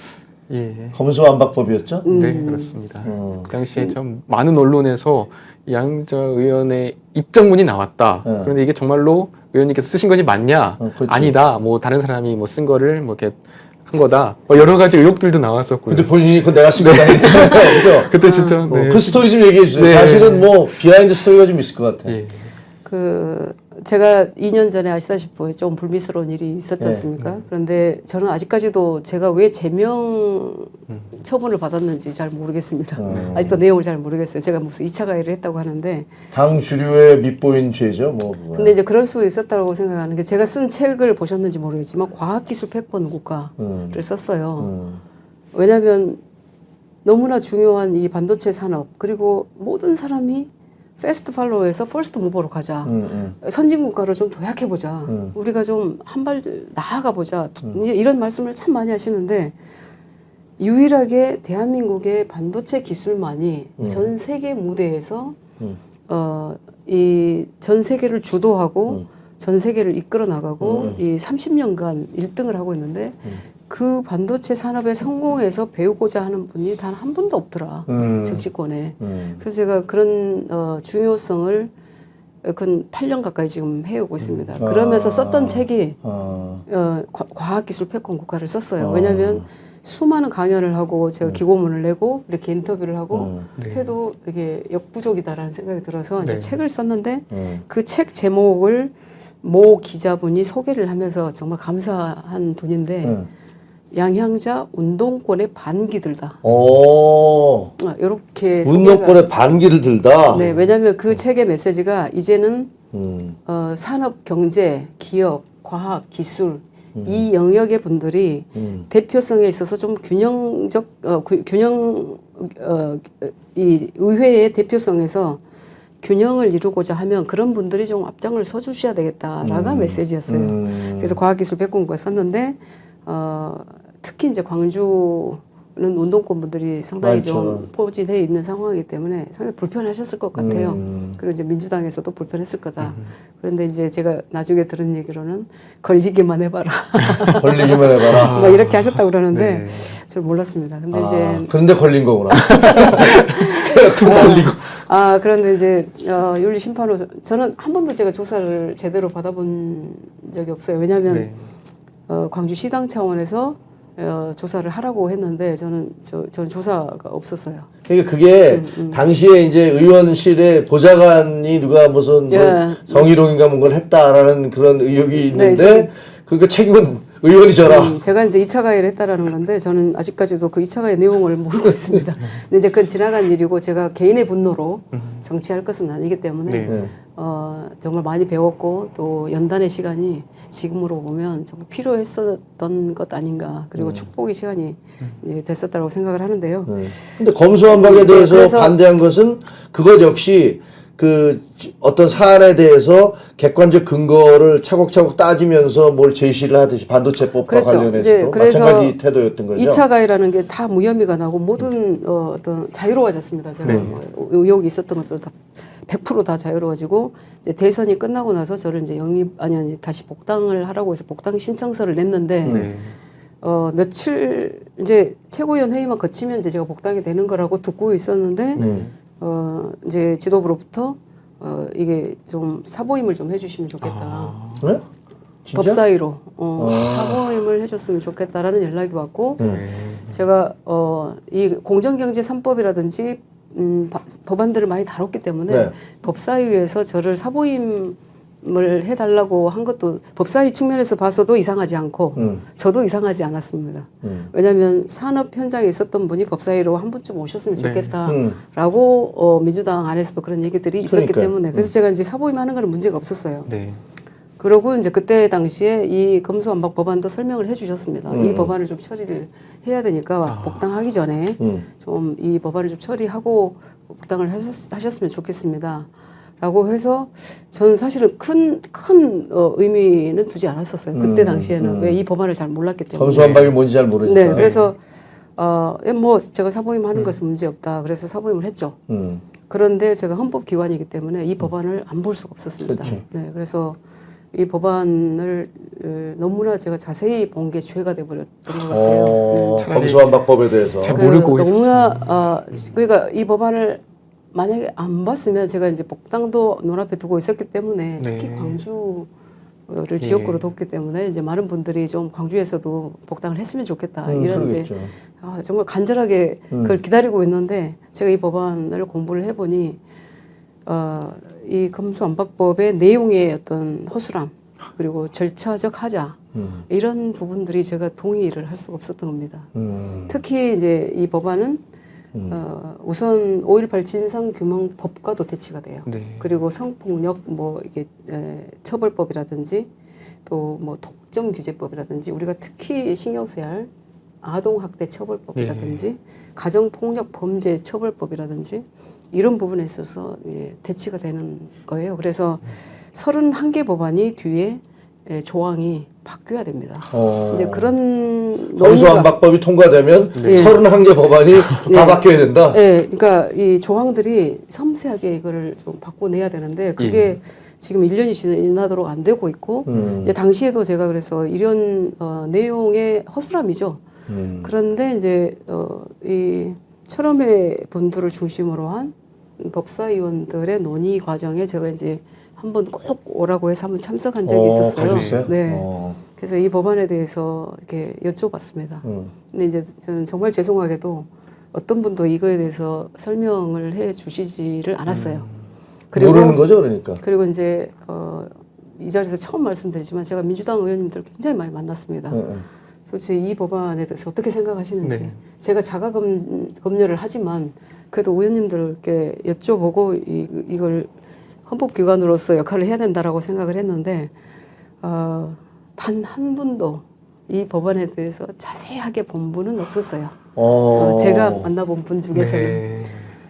예. 검수 완박법이었죠. 네, 그렇습니다. 그 당시에 좀 많은 언론에서 양자 의원의 입장문이 나왔다. 그런데 이게 정말로 의원님께서 쓰신 것이 맞냐? 그렇지. 아니다. 뭐 다른 사람이 뭐 쓴 거를 뭐 이렇게 한 거다. 여러 가지 의혹들도 나왔었고요. 근데 본인이 그 내가 쓴 거다 했잖아요. 그죠? 그때 진짜 네. 그 스토리 좀 얘기해 주세요. 네. 사실은 뭐 비하인드 스토리가 좀 있을 것 같아요. 예. 그 제가 2년 전에 아시다시피 좀 불미스러운 일이 있었지 않습니까? 그런데 저는 아직까지도 제가 왜 제명 처분을 받았는지 잘 모르겠습니다. 아직도 내용을 잘 모르겠어요. 제가 무슨 2차 가해를 했다고 하는데 당 주류의 밑보인 죄죠. 뭐. 근데 이제 그럴 수 있었다고 생각하는 게 제가 쓴 책을 보셨는지 모르겠지만 과학기술 패권 국가를 썼어요. 왜냐하면 너무나 중요한 이 반도체 산업 그리고 모든 사람이 패스트 팔로우에서 퍼스트 무버로 가자. 선진 국가로 좀 도약해 보자. 우리가 좀 한 발 나아가 보자. 이런 말씀을 참 많이 하시는데 유일하게 대한민국의 반도체 기술만이 전 세계 무대에서 이 전 세계를 주도하고 전 세계를 이끌어 나가고 이 30년간 1등을 하고 있는데 그 반도체 산업에 성공해서 배우고자 하는 분이 단 한 분도 없더라. 정치권에. 그래서 제가 그런 중요성을 근 8년 가까이 지금 해오고 있습니다. 그러면서 썼던 책이 과학기술 패권 국가를 썼어요. 왜냐하면 수많은 강연을 하고 제가 기고문을 내고 이렇게 인터뷰를 하고 해도 이게 역부족이다라는 생각이 들어서 이제 네. 책을 썼는데 그 책 제목을 모 기자분이 소개를 하면서 정말 감사한 분인데 양향자 운동권의 반기 들다. 이렇게 운동권의 반기를 들다. 네, 왜냐하면 그 책의 메시지가 이제는 산업, 경제, 기업, 과학, 기술 이 영역의 분들이 대표성에 있어서 좀 균형적 이 의회의 대표성에서 균형을 이루고자 하면 그런 분들이 좀 앞장을 서주셔야 되겠다라가 메시지였어요. 그래서 과학기술 백공부가 썼는데 특히 이제 광주는 운동권 분들이 상당히 많죠. 좀 포진해 있는 상황이기 때문에 상당히 불편하셨을 것 같아요. 그리고 이제 민주당에서도 불편했을 거다. 그런데 이제 제가 나중에 들은 얘기로는 걸리기만 해봐라. 걸리기만 해봐라. 막 이렇게 하셨다고 그러는데 네. 잘 몰랐습니다. 근데 이제 그런데 걸린 거구나. 걸리고. 그런데 이제 윤리 심판으로 저는 한 번도 제가 조사를 제대로 받아본 적이 없어요. 왜냐하면 네. 광주시당 차원에서 조사를 하라고 했는데 저는 조사가 없었어요. 그러니까 그게 당시에 이제 의원실에 보좌관이 누가 무슨 뭐 예. 성희롱인가 뭔가를 했다라는 그런 의혹이 있는데 있어요. 그러니까 책임은 의원이셔라. 제가 이제 2차 가해를 했다라는 건데 저는 아직까지도 그 2차 가해 내용을 모르고 있습니다. 근데 이제 그건 지나간 일이고 제가 개인의 분노로 정치할 것은 아니기 때문에 네. 정말 많이 배웠고 또 연단의 시간이 지금으로 보면 정말 필요했었던 것 아닌가 그리고 축복의 시간이 됐었다고 생각을 하는데요. 근데 검수완박에 대해서 그래서- 반대한 것은 그것 역시 그 어떤 사안에 대해서 객관적 근거를 차곡차곡 따지면서 뭘 제시를 하듯이 반도체법과 그렇죠. 이제 관련해서도 그래서 마찬가지 태도였던 거죠. 2차 가해라는 게 다 무혐의가 나고 모든 어떤 자유로워졌습니다. 제가 네. 뭐 의혹이 있었던 것들 다 100%다 자유로워지고 이제 대선이 끝나고 나서 저를 이제 아니 다시 복당을 하라고 해서 복당 신청서를 냈는데 네. 며칠 이제 최고위원 회의만 거치면 이제 제가 복당이 되는 거라고 듣고 있었는데 이제 지도부로부터 이게 좀 사보임을 좀 해주시면 좋겠다. 네? 진짜? 법사위로 사보임을 해줬으면 좋겠다라는 연락이 왔고 제가 이 공정경제 3법이라든지 법안들을 많이 다뤘기 때문에 네. 법사위에서 저를 사보임을 해달라고 한 것도 법사위 측면에서 봐서도 이상하지 않고 저도 이상하지 않았습니다. 왜냐하면 산업 현장에 있었던 분이 법사위로 한 분쯤 오셨으면 네. 좋겠다라고 민주당 안에서도 그런 얘기들이 있었기 그러니까요. 때문에 그래서 제가 이제 사보임하는 거는 문제가 없었어요. 네. 그러고 이제 그때 당시에 이 검수완박 법안도 설명을 해주셨습니다. 이 법안을 좀 처리를 해야 되니까 복당하기 전에 좀 이 법안을 좀 처리하고 복당을 하셨으면 좋겠습니다. 라고 해서 저는 사실은 큰 의미는 두지 않았었어요. 그때 당시에는 왜 이 법안을 잘 몰랐기 때문에. 검수완박이 뭔지 잘 모르니까. 네, 그래서 뭐 제가 사보임 하는 것은 문제 없다. 그래서 사보임을 했죠. 그런데 제가 헌법기관이기 때문에 이 법안을 안 볼 수가 없었습니다. 그렇죠. 네, 그래서 이 법안을 너무나 제가 자세히 본 게 죄가 돼버렸던 것 같아요. 검수완박법에 대해서. 잘 모르고 너무나 그러니까 이 법안을 만약에 안 봤으면 제가 이제 복당도 눈앞에 두고 있었기 때문에 네. 특히 광주를 지역구로 뒀기 때문에 이제 많은 분들이 좀 광주에서도 복당을 했으면 좋겠다 이런 이제 그러겠죠. 정말 간절하게 그걸 기다리고 있는데 제가 이 법안을 공부를 해보니 이 검수완박법의 내용의 어떤 허술함 그리고 절차적 하자 이런 부분들이 제가 동의를 할 수가 없었던 겁니다. 특히 이제 이 법안은 우선 5.18 진상규명법과도 대치가 돼요. 네. 그리고 성폭력 뭐 이게 처벌법이라든지 또 뭐 독점규제법이라든지 우리가 특히 신경 써야 할 아동학대 처벌법이라든지 가정폭력 범죄 처벌법이라든지 이런 부분에 있어서 대치가 되는 거예요. 그래서 31개 법안이 뒤에 조항이 바뀌어야 됩니다. 이제 그런 검수완박법이 통과되면 예. 31개 법안이 다 바뀌어야 된다. 네, 그러니까 이 조항들이 섬세하게 이거를 좀 바꿔내야 되는데 그게 지금 1년이 지나도록 안 되고 있고 이제 당시에도 제가 그래서 이런 내용의 허술함이죠. 그런데 이제 이 철험회 분들을 중심으로 한 법사위원들의 논의 과정에 제가 이제 한번 꼭 오라고 해서 한번 참석한 적이 있었어요. 가셨어요? 네. 그래서 이 법안에 대해서 이렇게 여쭤봤습니다. 근데 이제 저는 정말 죄송하게도 어떤 분도 이거에 대해서 설명을 해 주시지를 않았어요. 그리고 모르는 거죠, 그러니까. 그리고 이제 이 자리에서 처음 말씀드리지만 제가 민주당 의원님들 굉장히 많이 만났습니다. 도대체 이 법안에 대해서 어떻게 생각하시는지 네. 제가 자가 검열을 하지만 그래도 의원님들께 여쭤보고 이걸 헌법기관으로서 역할을 해야 된다라고 생각을 했는데 단 한 분도 이 법안에 대해서 자세하게 본 분은 없었어요. 제가 만나본 분 중에서는. 네.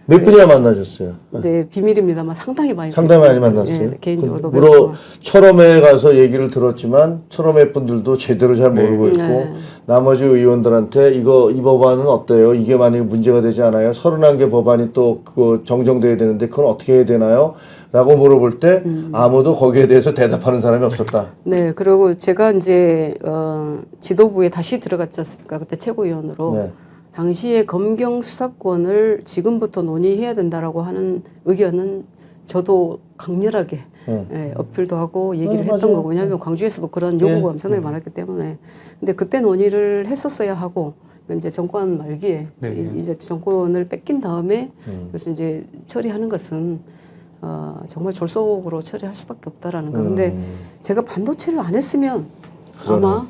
몇 분이나 만나셨어요? 네, 비밀입니다만 상당히 많이 상당히 많이 뵀어요. 만났어요. 예, 개인적으로도 물어 뵙고. 철험에 가서 얘기를 들었지만 철험회 분들도 제대로 잘 모르고 있고 네. 나머지 의원들한테 이 법안은 어때요? 이게 만약에 문제가 되지 않아요? 31개 법안이 또 그거 정정돼야 되는데 그건 어떻게 해야 되나요? 라고 물어볼 때 아무도 거기에 대해서 대답하는 사람이 없었다. 네, 그리고 제가 이제 지도부에 다시 들어갔지 않습니까? 그때 최고위원으로. 네. 당시에 검경 수사권을 지금부터 논의해야 된다라고 하는 의견은 저도 강렬하게 어필도 하고 얘기를 했던 맞아요. 거고 왜냐하면 광주에서도 그런 요구가 예. 엄청나게 많았기 때문에 근데 그때 논의를 했었어야 하고 이제 정권 말기에 네. 이제 정권을 뺏긴 다음에 그래서 이제 처리하는 것은 정말 졸속으로 처리할 수밖에 없다라는 거. 근데 제가 반도체를 안 했으면 아마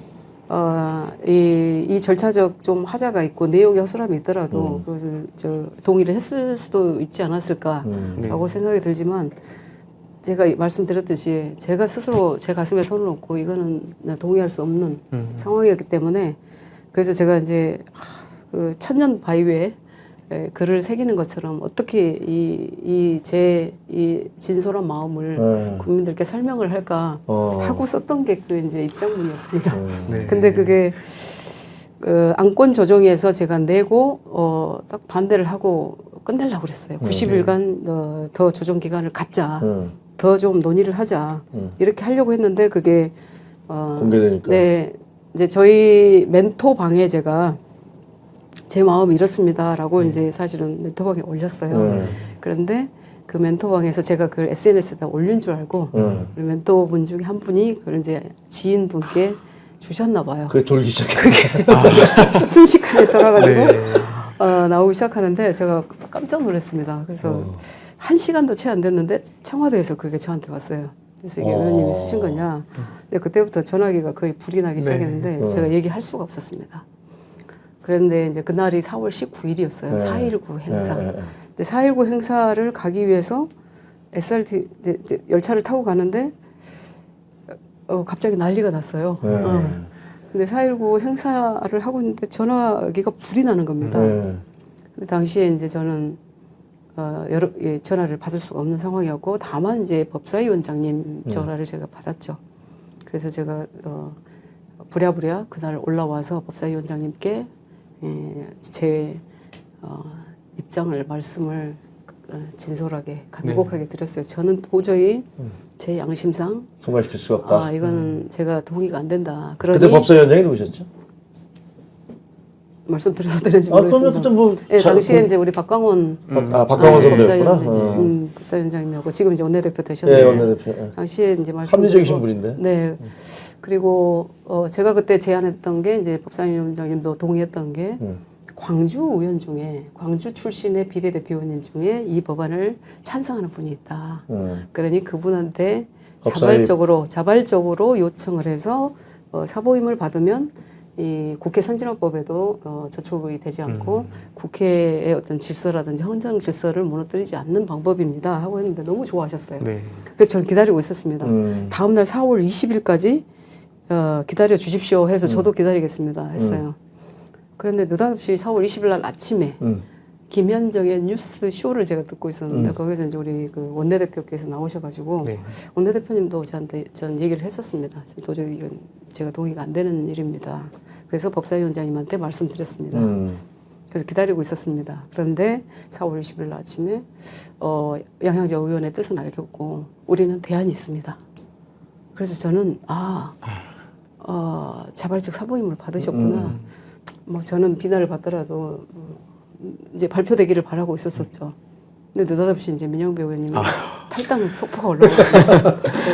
이 절차적 좀 하자가 있고 내용이 허술함이 있더라도 그것을 동의를 했을 수도 있지 않았을까라고 생각이 들지만 제가 말씀드렸듯이 제가 스스로 제 가슴에 손을 얹고 이거는 동의할 수 없는 상황이었기 때문에 그래서 제가 이제 그 천년 바위에 글을 새기는 것처럼 어떻게 이 진솔한 마음을 국민들께 설명을 할까 하고 썼던 게 그 이제 입장문이었습니다. 네. 근데 그게 안건 조정위에서 제가 내고 딱 반대를 하고 끝내려고 그랬어요. 90일간 더 조정 기간을 갖자. 더 좀 논의를 하자. 이렇게 하려고 했는데 그게 공개되니까. 네. 이제 저희 멘토 방에 제가 제 마음이 이렇습니다라고 이제 사실은 멘토방에 올렸어요. 그런데 그 멘토방에서 제가 그걸 SNS에다 올린 줄 알고 우리 멘토분 중에 한 분이 그걸 이제 지인분께 주셨나 봐요. 그게 돌기 시작했어요. 순식간에 돌아가지고 네. 나오기 시작하는데 제가 깜짝 놀랐습니다. 그래서 1시간도 채 안 됐는데 청와대에서 그게 저한테 왔어요. 그래서 이게 의원님이 쓰신 거냐. 근데 그때부터 전화기가 거의 불이 나기 시작했는데 제가 얘기할 수가 없었습니다. 그런데 이제 그날이 4월 19일이었어요. 4.19 행사. 근데 4.19 행사를 가기 위해서 SRT 이제 열차를 타고 가는데 갑자기 난리가 났어요. 근데 4.19 행사를 하고 있는데 전화기가 불이 나는 겁니다. 근데 당시에 이제 저는 전화를 받을 수가 없는 상황이었고 다만 이제 법사위원장님 전화를 제가 받았죠. 그래서 제가 부랴부랴 그날 올라와서 법사위원장님께 제 입장을 말씀을 진솔하게 간곡하게 드렸어요. 저는 도저히 제 양심상 통과시킬 수가 없다. 이거는 제가 동의가 안 된다. 그러니 그때 법사위원장이 누구셨죠? 말씀드려도 되는지 그러면 모르겠습니다. 그때 뭐 네, 당시에 이제 우리 박광원 박광원 선배였구나. 법사위원장님하고 지금 이제 원내대표 되셨는데 네, 원내대표. 당시에 이제 합리적이신 분인데. 네. 그리고 제가 그때 제안했던 게 이제 법사위원장님도 동의했던 게 광주 의원 중에 광주 출신의 비례대표 의원님 중에 이 법안을 찬성하는 분이 있다. 그러니 그분한테 자발적으로 요청을 해서 사보임을 받으면 이 국회 선진화법에도 저촉이 되지 않고 국회의 어떤 질서라든지 헌정 질서를 무너뜨리지 않는 방법입니다 하고 했는데 너무 좋아하셨어요. 네. 그래서 저는 기다리고 있었습니다. 다음 날 4월 20일까지 기다려 주십시오 해서 저도 기다리겠습니다 했어요. 그런데 느닷없이 4월 20일 날 아침에 김현정의 뉴스 쇼를 제가 듣고 있었는데 거기서 이제 우리 그 원내대표께서 나오셔가지고 네. 원내대표님도 저한테 전 얘기를 했었습니다. 도저히 이건 제가 동의가 안 되는 일입니다. 그래서 법사위원장님한테 말씀드렸습니다. 그래서 기다리고 있었습니다. 그런데 4월 20일 날 아침에 양향자 의원의 뜻은 알겠고 우리는 대안이 있습니다. 그래서 저는 자발적 사보임을 받으셨구나. 뭐 저는 비난을 받더라도 이제 발표되기를 바라고 있었었죠. 근데 느닷없이 이제 민영배 의원님이 탈당 속보가 올라오고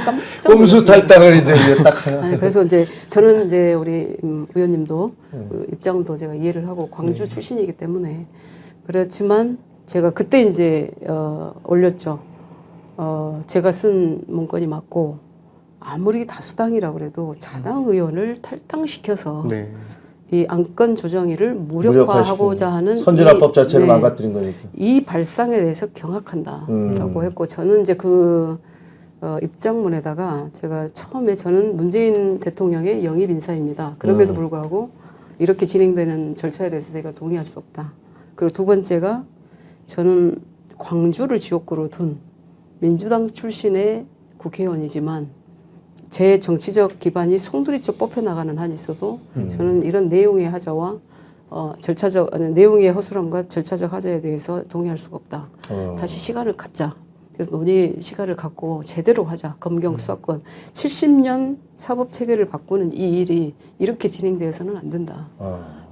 깜짝 꼼수 탈당을 이제 딱. 아니, 그래서 이제 저는 이제 우리 의원님도 그 입장도 제가 이해를 하고 광주 출신이기 때문에 그렇지만 제가 그때 이제 올렸죠. 제가 쓴 문건이 맞고 아무리 다수당이라고 그래도 자당 의원을 탈당시켜서 네. 이 안건 조정위를 무력화하고자 하는 선진화법 자체를 망가뜨린 거니까. 이 발상에 대해서 경악한다라고 했고 저는 이제 그 입장문에다가 제가 처음에 저는 문재인 대통령의 영입 인사입니다. 그럼에도 불구하고 이렇게 진행되는 절차에 대해서 내가 동의할 수 없다. 그리고 두 번째가 저는 광주를 지역구로 둔 민주당 출신의 국회의원이지만 제 정치적 기반이 송두리 쪽 뽑혀나가는 한이 있어도 저는 이런 내용의 하자와 내용의 허술함과 절차적 하자에 대해서 동의할 수가 없다. 다시 시간을 갖자. 그래서 논의 시간을 갖고 제대로 하자. 검경 수사권 70년 사법 체계를 바꾸는 이 일이 이렇게 진행되어서는 안 된다.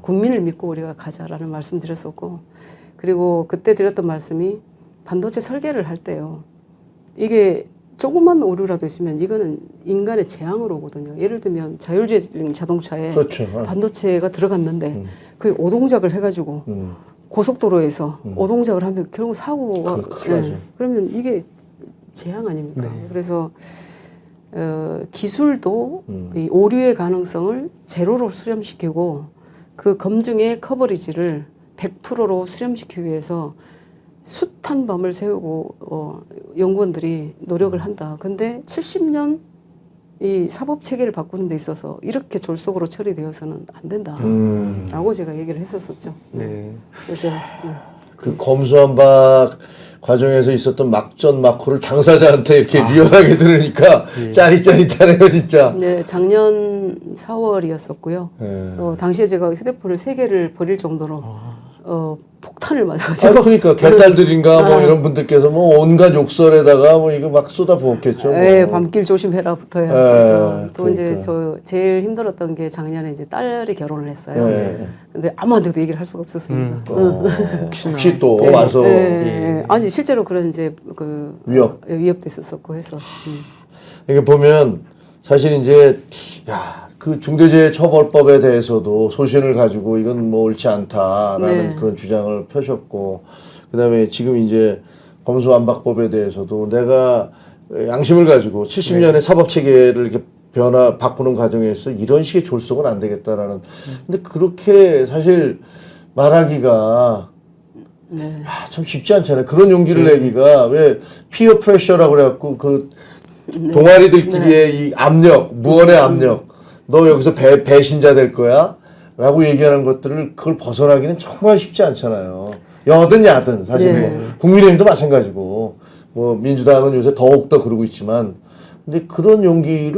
국민을 믿고 우리가 가자라는 말씀 드렸었고 그리고 그때 드렸던 말씀이 반도체 설계를 할 때요. 이게 조그만 오류라도 있으면 이거는 인간의 재앙으로 오거든요. 예를 들면 자율주행 자동차에 그렇죠. 반도체가 들어갔는데 그 오동작을 해가지고 고속도로에서 오동작을 하면 결국 사고가 큰일 나죠. 그러면 이게 재앙 아닙니까? 네. 그래서 기술도 이 오류의 가능성을 제로로 수렴시키고 그 검증의 커버리지를 100%로 수렴시키기 위해서 숱한 밤을 새우고 연구원들이 노력을 한다. 근데 70년 이 사법 체계를 바꾸는 데 있어서 이렇게 졸속으로 처리되어서는 안 된다라고 제가 얘기를 했었었죠. 네. 그래서 그 검수완박 과정에서 있었던 막전 막후를 당사자한테 이렇게 리얼하게 들으니까 짜릿짜릿하네요, 진짜. 네, 작년 4월이었었고요. 네. 당시에 제가 휴대폰을 3개를 버릴 정도로 폭탄을 맞아가지고. 그러니까 개딸들인가 뭐 이런 분들께서 뭐 온갖 욕설에다가 뭐 이거 막 쏟아 부었겠죠. 네, 뭐. 밤길 조심해라부터요. 네, 그래서 또 이제 그러니까. 저 제일 힘들었던 게 작년에 이제 딸이 결혼을 했어요. 네. 근데 아무한테도 얘기를 할 수가 없었습니다. 혹시 또 네, 와서 네, 네. 아니 실제로 그런 이제 그 위협도 있었었고 해서. 이게 보면 사실 이제 그 중대재해처벌법에 대해서도 소신을 가지고 이건 뭐 옳지 않다라는 네. 그런 주장을 펴셨고, 그다음에 지금 이제 검수완박법에 대해서도 내가 양심을 가지고 70년의 사법 체계를 이렇게 바꾸는 과정에서 이런 식의 졸속은 안 되겠다라는. 근데 그렇게 사실 말하기가 네. 참 쉽지 않잖아요. 그런 용기를 내기가 왜 피어 프레셔라고 그래갖고 그 동아리들끼리의 이 압력, 무언의 압력. 너 여기서 배신자 될 거야? 라고 얘기하는 것들을 그걸 벗어나기는 정말 쉽지 않잖아요. 여든 야든 사실 네. 뭐 국민의힘도 마찬가지고 뭐 민주당은 요새 더욱더 그러고 있지만 근데 그런 용기를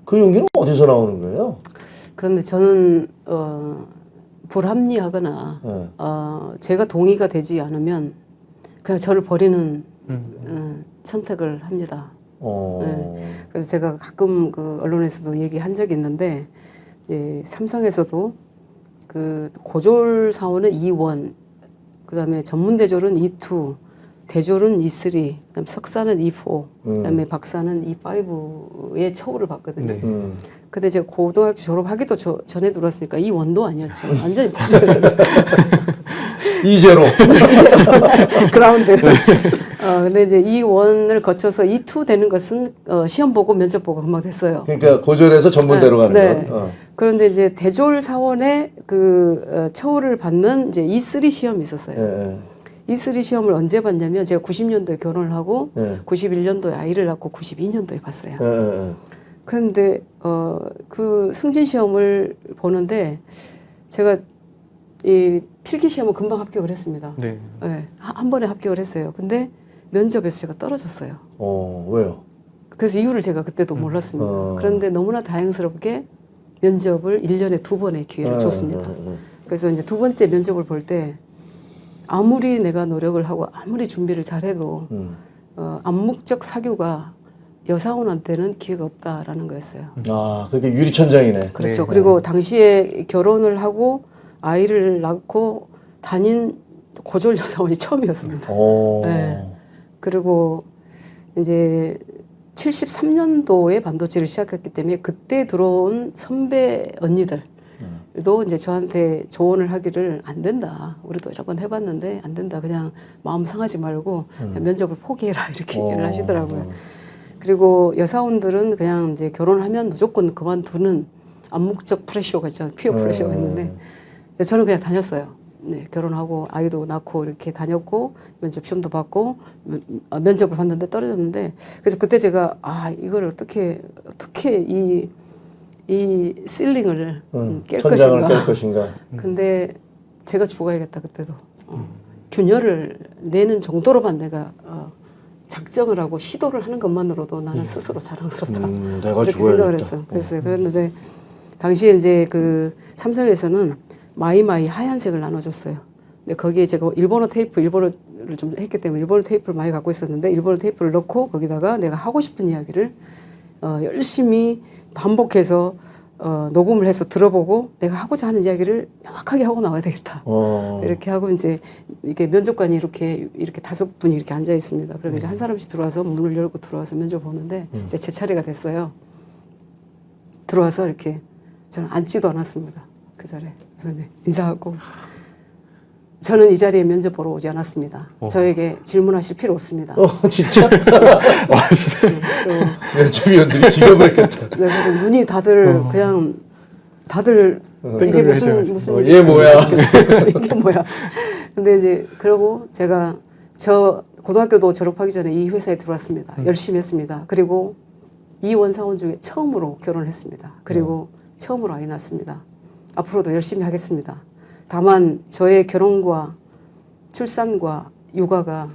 그 용기는 어디서 나오는 거예요? 그런데 저는 불합리하거나 네. 제가 동의가 되지 않으면 그냥 저를 버리는 선택을 합니다. 네. 그래서 제가 가끔 그 언론에서도 얘기한 적이 있는데 이제 삼성에서도 그 고졸 사원은 E1, 그다음에 전문대졸은 E2, 대졸은 E3, 그다음 석사는 E4, 그다음에 박사는 E5의 처우를 받거든요. 네. 근데 제가 고등학교 졸업하기도 전에 들어왔으니까 E1도 아니었죠. 완전히 보조였었죠. 이제로. 그라운드. 근데 이제 E1을 거쳐서 E2 되는 것은 시험 보고 면접 보고 금방 됐어요. 그러니까 고졸에서 전문대로 가는 네. 건. 그런데 이제 대졸 사원의 그 처우를 받는 이제 E3 시험이 있었어요. 예. E3 시험을 언제 봤냐면 제가 90년도에 결혼을 하고 예. 91년도에 아이를 낳고 92년도에 봤어요. 예. 그런데 그 승진 시험을 보는데 제가 이 필기 시험은 금방 합격을 했습니다. 네. 네, 한 번에 합격을 했어요. 근데 면접에서 제가 떨어졌어요. 왜요? 그래서 이유를 제가 그때도 몰랐습니다. 그런데 너무나 다행스럽게 면접을 1년에 2번의 기회를 줬습니다. 그래서 이제 두 번째 면접을 볼 때 아무리 내가 노력을 하고 아무리 준비를 잘해도 암묵적 사교가 여사원한테는 기회가 없다라는 거였어요. 그게 유리천장이네. 그렇죠. 네. 그리고 당시에 결혼을 하고 아이를 낳고 다닌 고졸 여사원이 처음이었습니다. 네. 그리고 이제 73년도에 반도체를 시작했기 때문에 그때 들어온 선배 언니들도 이제 저한테 조언을 하기를 안 된다. 우리도 여러 번 해봤는데 안 된다. 그냥 마음 상하지 말고 그냥 면접을 포기해라 이렇게 얘기를 하시더라고요. 그리고 여사원들은 그냥 이제 결혼하면 무조건 그만두는 암묵적 프레셔가 있잖아요. 피어 프레셔가 있는데 저는 그냥 다녔어요. 네, 결혼하고 아이도 낳고 이렇게 다녔고 면접 시험도 받고 면접을 봤는데 떨어졌는데 그래서 그때 제가 이걸 어떻게 이 실링을 깰 천장을 것인가. 깰 것인가. 근데 제가 죽어야겠다 그때도 균열을 내는 정도로만 내가 작정을 하고 시도를 하는 것만으로도 나는 스스로 자랑스럽다. 내가 그렇게 죽어야겠다. 생각을 했어요. 그랬어요. 그랬는데 당시에 이제 그 삼성에서는 마이마이 하얀색을 나눠줬어요. 근데 거기에 제가 일본어 일본어를 좀 했기 때문에 일본어 테이프를 많이 갖고 있었는데 일본어 테이프를 넣고 거기다가 내가 하고 싶은 이야기를 열심히 반복해서 녹음을 해서 들어보고 내가 하고자 하는 이야기를 명확하게 하고 나와야 되겠다. 이렇게 하고 이제 이게 면접관이 이렇게 5분이 이렇게 앉아 있습니다. 그러면 이제 한 사람씩 들어와서 문을 열고 들어와서 면접 보는데 이제 제 차례가 됐어요. 들어와서 이렇게 저는 앉지도 않았습니다. 그 자리에. 그래서 인사하고 저는 이 자리에 면접 보러 오지 않았습니다. 저에게 질문하실 필요 없습니다. 진짜? 네, 면접위원들이 기가 막혔다. 네, 그래서 눈이 다들 그냥 다들 이게 무슨 얘 뭐야? 이게 뭐야? 근데 이제 그러고 제가 저 고등학교도 졸업하기 전에 이 회사에 들어왔습니다. 열심히 했습니다. 그리고 이원 사원 중에 처음으로 결혼을 했습니다. 그리고 처음으로 아이 낳았습니다. 앞으로도 열심히 하겠습니다. 다만 저의 결혼과 출산과 육아가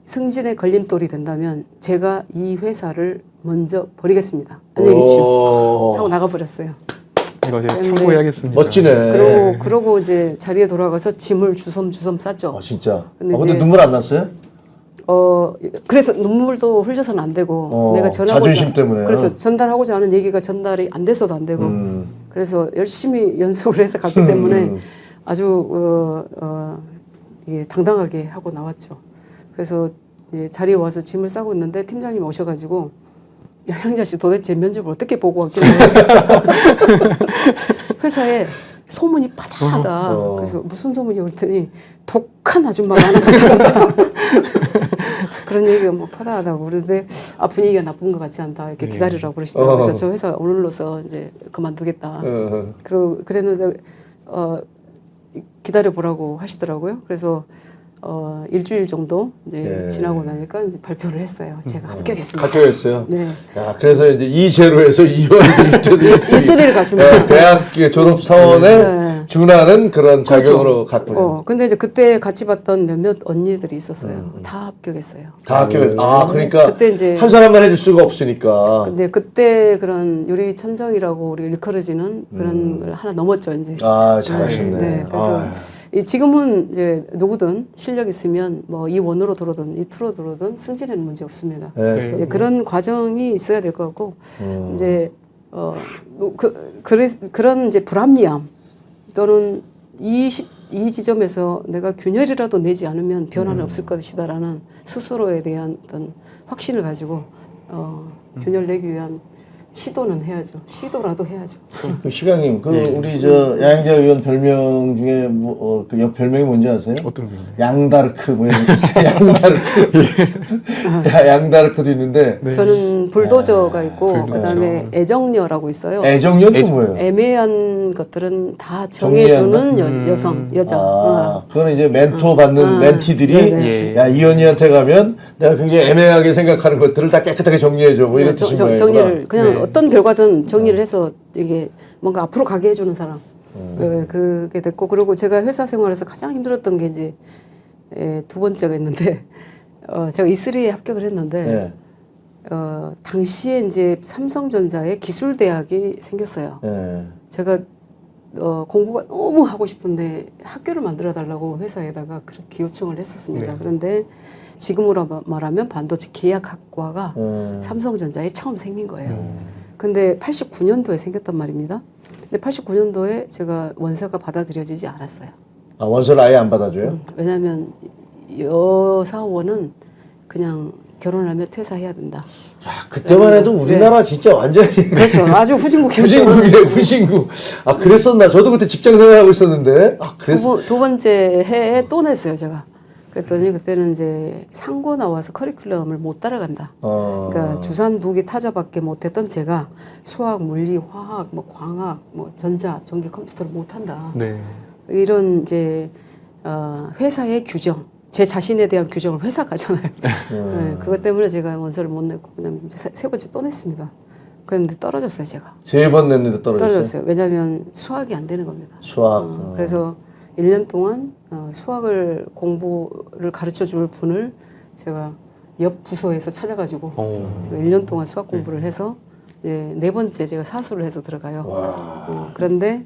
승진의 걸림돌이 된다면 제가 이 회사를 먼저 버리겠습니다. 안녕히 계십시오. 하고 나가버렸어요. 이거 제가 참고해야겠습니다. 멋지네. 그러고 이제 자리에 돌아가서 짐을 주섬주섬 쌌죠. 진짜. 근데 근데 이제- 눈물 안 났어요? 그래서 눈물도 흘려서는 안 되고 내가 자존심 때문에. 그렇죠. 전달하고자 하는 얘기가 전달이 안 돼서도 안 되고 그래서 열심히 연습을 해서 갔기 때문에 아주 이게 당당하게 하고 나왔죠. 그래서 이제 자리에 와서 짐을 싸고 있는데 팀장님이 오셔가지고 야, 형자 씨 도대체 면접을 어떻게 보고 왔길래 회사에 소문이 파다하다. 그래서 무슨 소문이 그랬더니 독한 아줌마가 하나 나타났다. 그런 얘기가 뭐 파다하다고 그러는데 분위기가 나쁜 것 같지 않다 이렇게 기다리라고 그러시더라고요. 그래서 저 회사 오늘로서 이제 그만두겠다. 그랬는데 기다려 보라고 하시더라고요. 그래서 일주일 정도 이제 지나고 나니까 이제 발표를 했어요. 제가 합격했습니다. 합격했어요. 네. 야, 그래서 이제 2제로에서 2원에서 1제로 일소리를 갔습니다. 대학 졸업 사원에 네. 준하는 그런 자격으로 그렇죠. 갔군요. 근데 이제 그때 같이 봤던 몇몇 언니들이 있었어요. 다 합격했어요. 다 합격. 그러니까 그때 이제 한 사람만 해줄 수가 없으니까. 근데 그때 그런 유리 천정이라고 우리 일컬어지는 그런 걸 하나 넘었죠 이제. 잘하셨네. 네, 그래서 지금은 이제 누구든 실력 있으면 뭐 이 원으로 들어오든 이 투로 들어오든 승진에는 문제 없습니다. 네. 이제 그런 과정이 있어야 될 것 같고 이제 그런 이제 불합리함 또는 이 지점에서 내가 균열이라도 내지 않으면 변화는 없을 것이다라는 스스로에 대한 어떤 확신을 가지고 균열 내기 위한 시도는 해야죠. 시도라도 해야죠. 그 시강님, 우리 저 양자 의원 별명 중에 그 옆 별명이 뭔지 아세요? 어떤 분이요? 양다르크 뭐 이런 거 있어요. 양다르크. 양다르크도 있는데. 저는 불도저가 있고 그다음에 애정녀라고 있어요. 애정녀도 뭐예요? 애매한 것들은 다 정해주는 여자. 그거는 이제 멘토 받는 멘티들이 네네. 야, 이현이한테 가면 내가 굉장히 애매하게 생각하는 것들을 다 깨끗하게 정리해줘. 뭐 이런 뜻인 거예요. 정리를 그냥 어떤 결과든 정리를 해서 이게 뭔가 앞으로 가게 해주는 사람. 그게 됐고 그리고 제가 회사 생활에서 가장 힘들었던 게 이제 두 번째가 있는데 제가 E3에 합격을 했는데 당시에 이제 삼성전자에 기술대학이 생겼어요. 제가 공부가 너무 하고 싶은데 학교를 만들어 달라고 회사에다가 그렇게 요청을 했었습니다. 그런데 지금으로 말하면 반도체 계약학과가 삼성전자에 처음 생긴 거예요. 근데 89년도에 생겼단 말입니다. 근데 89년도에 제가 원서가 받아들여지지 않았어요. 원서를 아예 안 받아줘요? 왜냐하면 여사원은 그냥 결혼을 하면 퇴사해야 된다. 야, 그때만 해도 우리나라 진짜 완전히 그렇죠. 아주 후진국이었죠. 후진국이래, 후진국. 그랬었나? 저도 그때 직장 생활하고 있었는데. 두 번째 해에 또 냈어요, 제가. 그랬더니 그때는 이제 상고 나와서 커리큘럼을 못 따라간다. 그러니까 주산 부기 타자밖에 못했던 제가 수학, 물리, 화학, 뭐 광학, 뭐 전자, 전기, 컴퓨터를 못한다. 네. 이런 이제 회사의 규정, 제 자신에 대한 규정을 회사가 하잖아요. 네, 그것 때문에 제가 원서를 못 냈고 그다음에 이제 세 번째 또 냈습니다. 그런데 떨어졌어요, 제가. 3번 냈는데 떨어졌어요? 왜냐하면 수학이 안 되는 겁니다. 수학. 그래서 1년 동안 수학을 공부를 가르쳐 줄 분을 제가 옆 부서에서 찾아가지고 제가 1년 동안 수학 공부를 해서 네 번째 제가 사수를 해서 들어가요. 그런데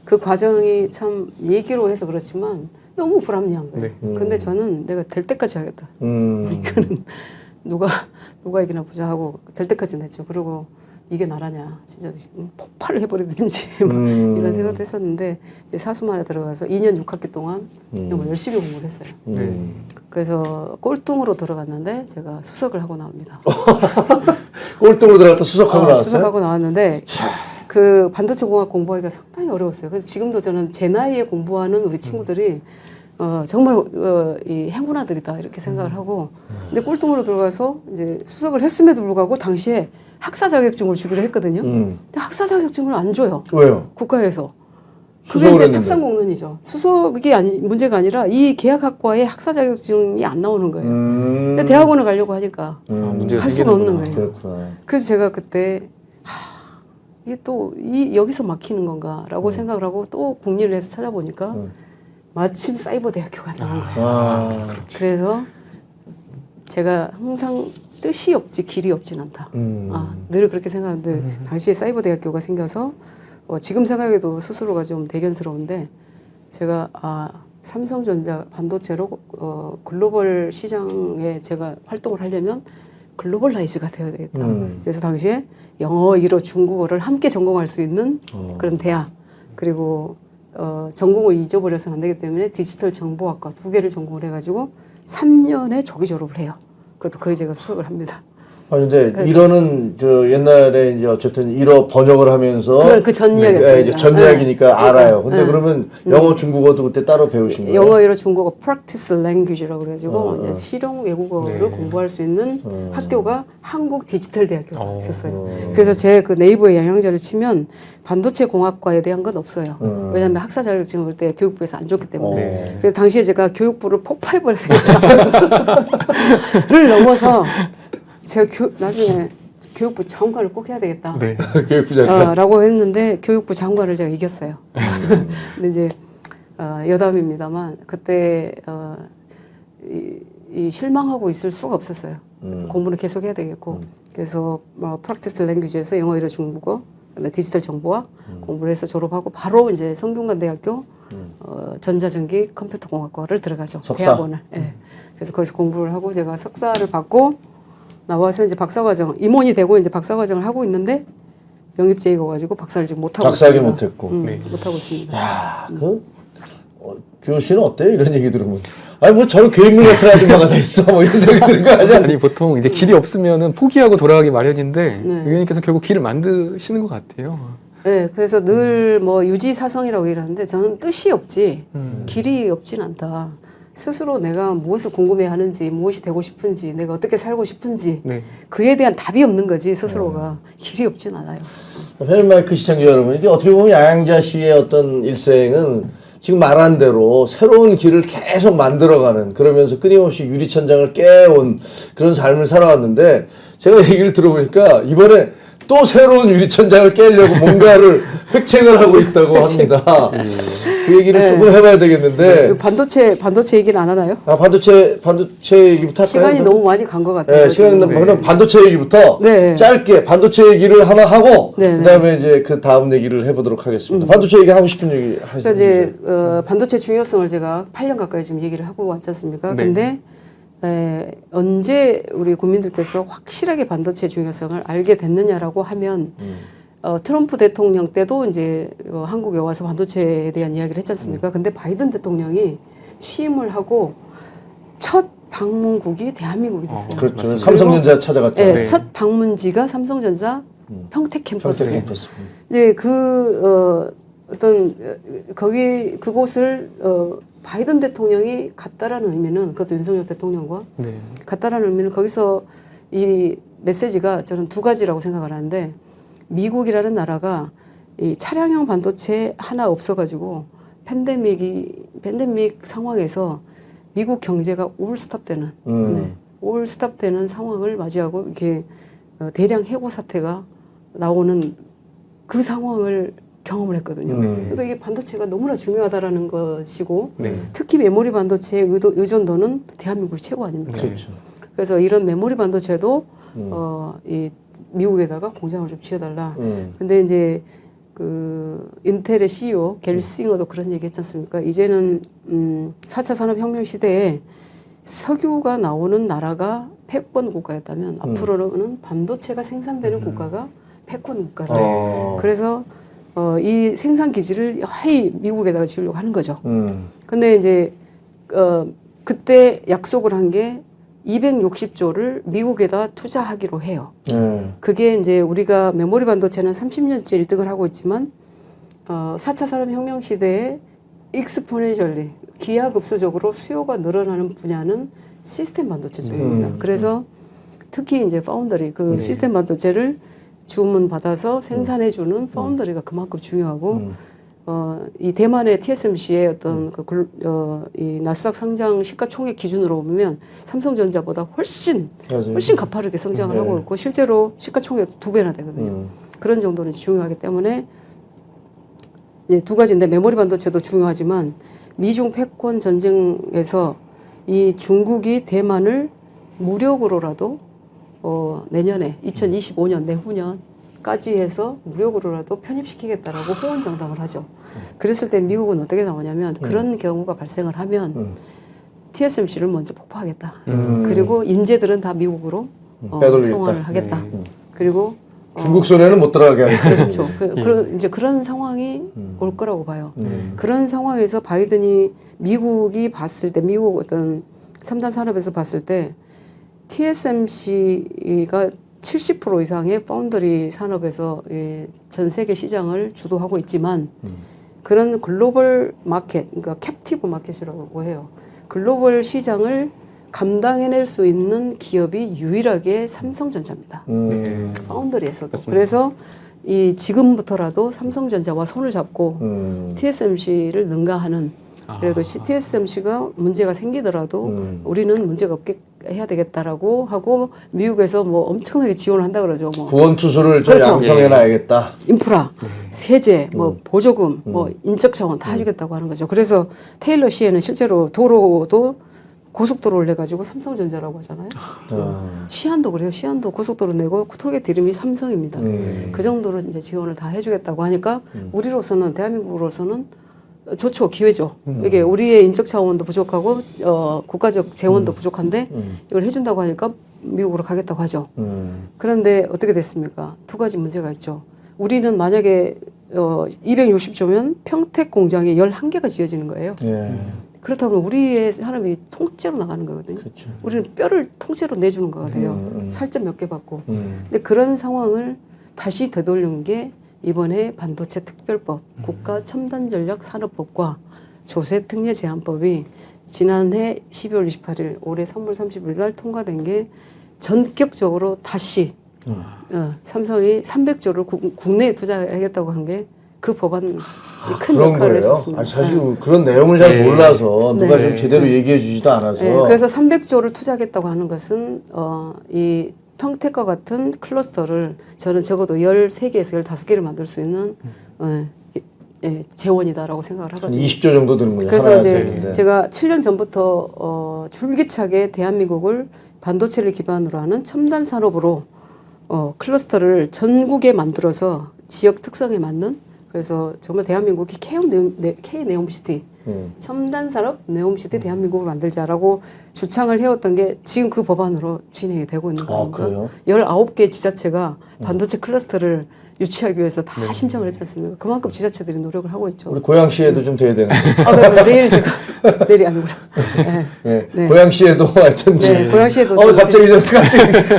그 과정이 참 얘기로 해서 그렇지만 너무 불합리한 거예요. 근데 저는 내가 될 때까지 하겠다. 이거는 누가 이기나 보자 하고 될 때까지 냈죠. 그리고 이게 나라냐 진짜 폭발을 해버리든지 이런 생각도 했었는데 이제 사수만에 들어가서 2년 6학기 동안 정말 열심히 공부를 했어요. 그래서 꼴등으로 들어갔는데 제가 수석을 하고 나옵니다. 꼴등으로 들어갔다 수석하고 나왔어요? 수석하고 나왔는데 그 반도체 공학 공부하기가 상당히 어려웠어요. 그래서 지금도 저는 제 나이에 공부하는 우리 친구들이 정말 이 행운아들이다 이렇게 생각을 하고 근데 꼴등으로 들어가서 이제 수석을 했음에도 불구하고 당시에 학사 자격증을 주기로 했거든요. 근데 학사 자격증을 안 줘요. 왜요? 국가에서. 그게 수석을 이제 했는데. 특상공론이죠. 수석이 문제가 아니라 이 계약학과에 학사 자격증이 안 나오는 거예요. 근데 대학원을 가려고 하니까 문제가 갈 수가 생기는구나. 없는 거예요. 그렇구나. 그래서 제가 그때 이게 또 여기서 막히는 건가라고 생각을 하고 또 궁리를 해서 찾아보니까 마침 사이버 대학교가 나온 거예요. 아, 그래서 제가 항상 뜻이 없지 길이 없진 않다. 늘 그렇게 생각하는데 당시에 사이버 대학교가 생겨서 지금 생각해도 스스로가 좀 대견스러운데 제가 삼성전자 반도체로 글로벌 시장에 제가 활동을 하려면 글로벌라이즈가 되어야 되겠다. 그래서 당시에 영어, 일어, 중국어를 함께 전공할 수 있는 그런 대학 그리고 전공을 잊어버려서는 안 되기 때문에 디지털 정보학과 2개를 전공을 해가지고 3년에 조기 졸업을 해요. 그것도 거의 제가 수석을 합니다. 아니 근데 그래서- 일어는 저 옛날에 이제 어쨌든 일어 번역을 하면서 그건 그 전 이야기였어요. 이제 전 이야기니까 네. 알아요. 근데 네. 그러면 영어, 중국어도 그때 따로 배우신 거예요? 영어, 일어, 중국어 practice language라고 그래가지고 이제 어. 실용 외국어를 네. 공부할 수 있는 학교가 한국 디지털 대학교가 있었어요. 어. 그래서 제 그 네이버에 영양제를 치면 반도체 공학과에 대한 건 없어요. 왜냐하면 학사 자격증을 그때 교육부에서 안 줬기 때문에. 네. 그래서 당시에 제가 교육부를 폭파해버려야 되겠다를 넘어서 제가 나중에 교육부 장관을 꼭 해야 되겠다. 네. 교육부 장관. 라고 했는데 교육부 장관을 제가 이겼어요. 근데 이제 여담입니다만 그때 이 실망하고 있을 수가 없었어요. 그래서 공부는 계속 해야 되겠고 그래서 프랙티스 랭귀지에서 영어, 일어, 중국어, 그다음에 디지털 정보학 공부를 해서 졸업하고 바로 이제 성균관대학교 전자전기 컴퓨터공학과를 들어가죠. 석사? 대학원을. 예. 그래서 거기서 공부를 하고 제가 석사를 받고 나와서 이제 박사과정 임원이 되고 이제 박사과정을 하고 있는데 영입제의가 가지고 박사를 지금 못 하고 박사하기 있습니다. 못했고. 네. 못 하고 있습니다. 야, 규호 씨는 어때요? 이런 얘기 들으면. 아니 뭐 저런 계획물 같은 아줌마가 다 있어. 뭐 이런 생각이 드는 거 아니야? 아니 보통 이제 길이 없으면은 포기하고 돌아가기 마련인데 네. 의원님께서 결국 길을 만드시는 것 같아요. 네, 그래서 늘 뭐 유지사성이라고 얘기하는데 저는 뜻이 없지 길이 없진 않다. 스스로 내가 무엇을 궁금해하는지 무엇이 되고 싶은지 내가 어떻게 살고 싶은지 네. 그에 대한 답이 없는 거지 스스로가 길이 없진 않아요. 팬마이크 시청자 여러분, 이게 어떻게 보면 양양자 씨의 어떤 일생은 지금 말한 대로 새로운 길을 계속 만들어가는, 그러면서 끊임없이 유리천장을 깨온 그런 삶을 살아왔는데, 제가 얘기를 들어보니까 이번에 또 새로운 유리천장을 깨려고 뭔가를 획책을 하고 있다고 합니다. 그 얘기를 네. 조금 해봐야 되겠는데. 반도체 얘기는 안 하나요? 반도체 얘기부터 할까요? 시간이 그럼? 너무 많이 간 것 같아요. 네, 시간이 너무, 네. 그럼 반도체 얘기부터 네. 짧게 반도체 얘기를 하나 하고, 네, 네. 그다음에 이제 그 다음 얘기를 해보도록 하겠습니다. 반도체 얘기 하고 싶은 얘기 하시죠. 그러니까 이제 반도체 중요성을 제가 8년 가까이 지금 얘기를 하고 왔지 않습니까? 네. 근데 언제 우리 국민들께서 확실하게 반도체 중요성을 알게 됐느냐라고 하면 트럼프 대통령 때도 이제 한국에 와서 반도체에 대한 이야기를 했지 않습니까? 근데 바이든 대통령이 취임을 하고 첫 방문국이 대한민국이 됐어요. 그렇죠. 맞습니다. 삼성전자 찾아갔죠. 네, 네. 첫 방문지가 삼성전자 평택 캠퍼스. 평택 캠퍼스. 이제 그곳을 바이든 대통령이 갔다라는 의미는 그것도 윤석열 대통령과 네. 갔다라는 의미는 거기서 이 메시지가 저는 두 가지라고 생각을 하는데 미국이라는 나라가 이 차량용 반도체 하나 없어가지고 팬데믹 상황에서 미국 경제가 올스톱되는 올스톱되는 상황을 맞이하고 이렇게 대량 해고 사태가 나오는 그 상황을 경험을 했거든요. 그러니까 이게 반도체가 너무나 중요하다라는 것이고 네. 특히 메모리 반도체의 의존도는 대한민국이 최고 아닙니까? 그렇죠. 그래서 이런 메모리 반도체도 이 미국에다가 공장을 좀 지어달라. 근데 이제 그 인텔의 CEO 겔싱어도 그런 얘기 했지 않습니까? 이제는 4차 산업혁명 시대에 석유가 나오는 나라가 패권 국가였다면 앞으로는 반도체가 생산되는 국가가 패권 국가다. 그래서 이 생산 기지를 여하이 미국에다가 지으려고 하는 거죠. 근데 이제 그때 약속을 한 게 260조를 미국에다 투자하기로 해요. 그게 이제 우리가 메모리 반도체는 30년째 1등을 하고 있지만 4차 산업혁명 시대에 익스포넨셜리 기하급수적으로 수요가 늘어나는 분야는 시스템 반도체 쪽입니다. 그래서 특히 이제 파운더리 그 시스템 반도체를 주문 받아서 생산해주는 파운더리가 그만큼 중요하고 이 대만의 TSMC의 어떤 이 나스닥 상장 시가총액 기준으로 보면 삼성전자보다 훨씬 가파르게 성장을 하고 있고 실제로 시가총액 2배나 되거든요. 그런 정도는 중요하기 때문에 이제 두 가지인데 메모리 반도체도 중요하지만 미중 패권 전쟁에서 이 중국이 대만을 무력으로라도 내년에 2025년 내후년까지 해서 무력으로라도 편입시키겠다라고 호언장담을 하죠. 그랬을 때 미국은 어떻게 나오냐면 그런 경우가 발생을 하면 TSMC를 먼저 폭파하겠다. 그리고 인재들은 다 미국으로 송환을 하겠다. 그리고 중국 손에는 못 들어가게 하겠다. 그렇죠. 이제 그런 상황이 올 거라고 봐요. 그런 상황에서 바이든이 미국이 봤을 때 미국 어떤 첨단 산업에서 봤을 때 TSMC가 70% 이상의 파운더리 산업에서 전 세계 시장을 주도하고 있지만 그런 글로벌 마켓, 그러니까 캡티브 마켓이라고 해요. 글로벌 시장을 감당해낼 수 있는 기업이 유일하게 삼성전자입니다. 파운더리에서도. 그래서 이 지금부터라도 삼성전자와 손을 잡고 TSMC를 능가하는 그래도 TSMC가 문제가 생기더라도 우리는 문제가 없게 해야 되겠다라고 하고 미국에서 뭐 엄청나게 지원을 한다 그러죠. 뭐 구원 투수를 좀 그렇죠. 양성해놔야겠다. 인프라, 세제, 뭐 보조금, 뭐 인적 자원 다 해주겠다고 하는 거죠. 그래서 테일러 시에는 실제로 도로도 고속도로를 내가지고 삼성전자라고 하잖아요. 시안도 그래요. 시안도 고속도로 내고 톨게이트 이름이 삼성입니다. 그 정도로 이제 지원을 다 해주겠다고 하니까 우리로서는 대한민국으로서는 좋죠. 기회죠. 이게 우리의 인적 자원도 부족하고 국가적 재원도 부족한데 이걸 해준다고 하니까 미국으로 가겠다고 하죠. 그런데 어떻게 됐습니까? 두 가지 문제가 있죠. 우리는 만약에 260조면 평택 공장에 11개가 지어지는 거예요. 그렇다면 우리의 산업이 통째로 나가는 거거든요. 그렇죠. 우리는 뼈를 통째로 내주는 거가 돼요. 살점 몇 개 받고. 근데 그런 상황을 다시 되돌리는 게 이번에 반도체 특별법, 국가첨단전략산업법과 조세특례제한법이 지난해 12월 28일, 올해 3월 30일 날 통과된 게 전격적으로 다시 삼성이 300조를 국내에 투자하겠다고 한 게 그 법안 큰 그런 역할을 거예요? 했었습니다. 사실 그런 내용을 잘 몰라서 누가 네. 좀 제대로 얘기해 주지도 않아서. 그래서 300조를 투자하겠다고 하는 것은 이 평택과 같은 클러스터를 저는 적어도 13개에서 15개를 만들 수 있는 재원이다라고 생각을 한 하거든요. 20조 정도 되는군요. 그래서 이제 되는데. 제가 7년 전부터 줄기차게 대한민국을 반도체를 기반으로 하는 첨단 산업으로 클러스터를 전국에 만들어서 지역 특성에 맞는 그래서 정말 대한민국이 K 네옴시티 첨단 산업 네옴시티 대한민국을 만들자라고 주창을 해왔던 게 지금 그 법안으로 진행이 되고 있는 겁니다. 그래요? 19개 지자체가 반도체 클러스터를 유치하기 위해서 다 신청을 했지 않습니까? 그만큼 지자체들이 노력을 하고 있죠. 우리 고양시에도 좀 돼야 되는데. 그래서 내일 제가 내일이 아니구나. 네. 네. 고양시에도 하여튼 네, 고양시에도 갑자기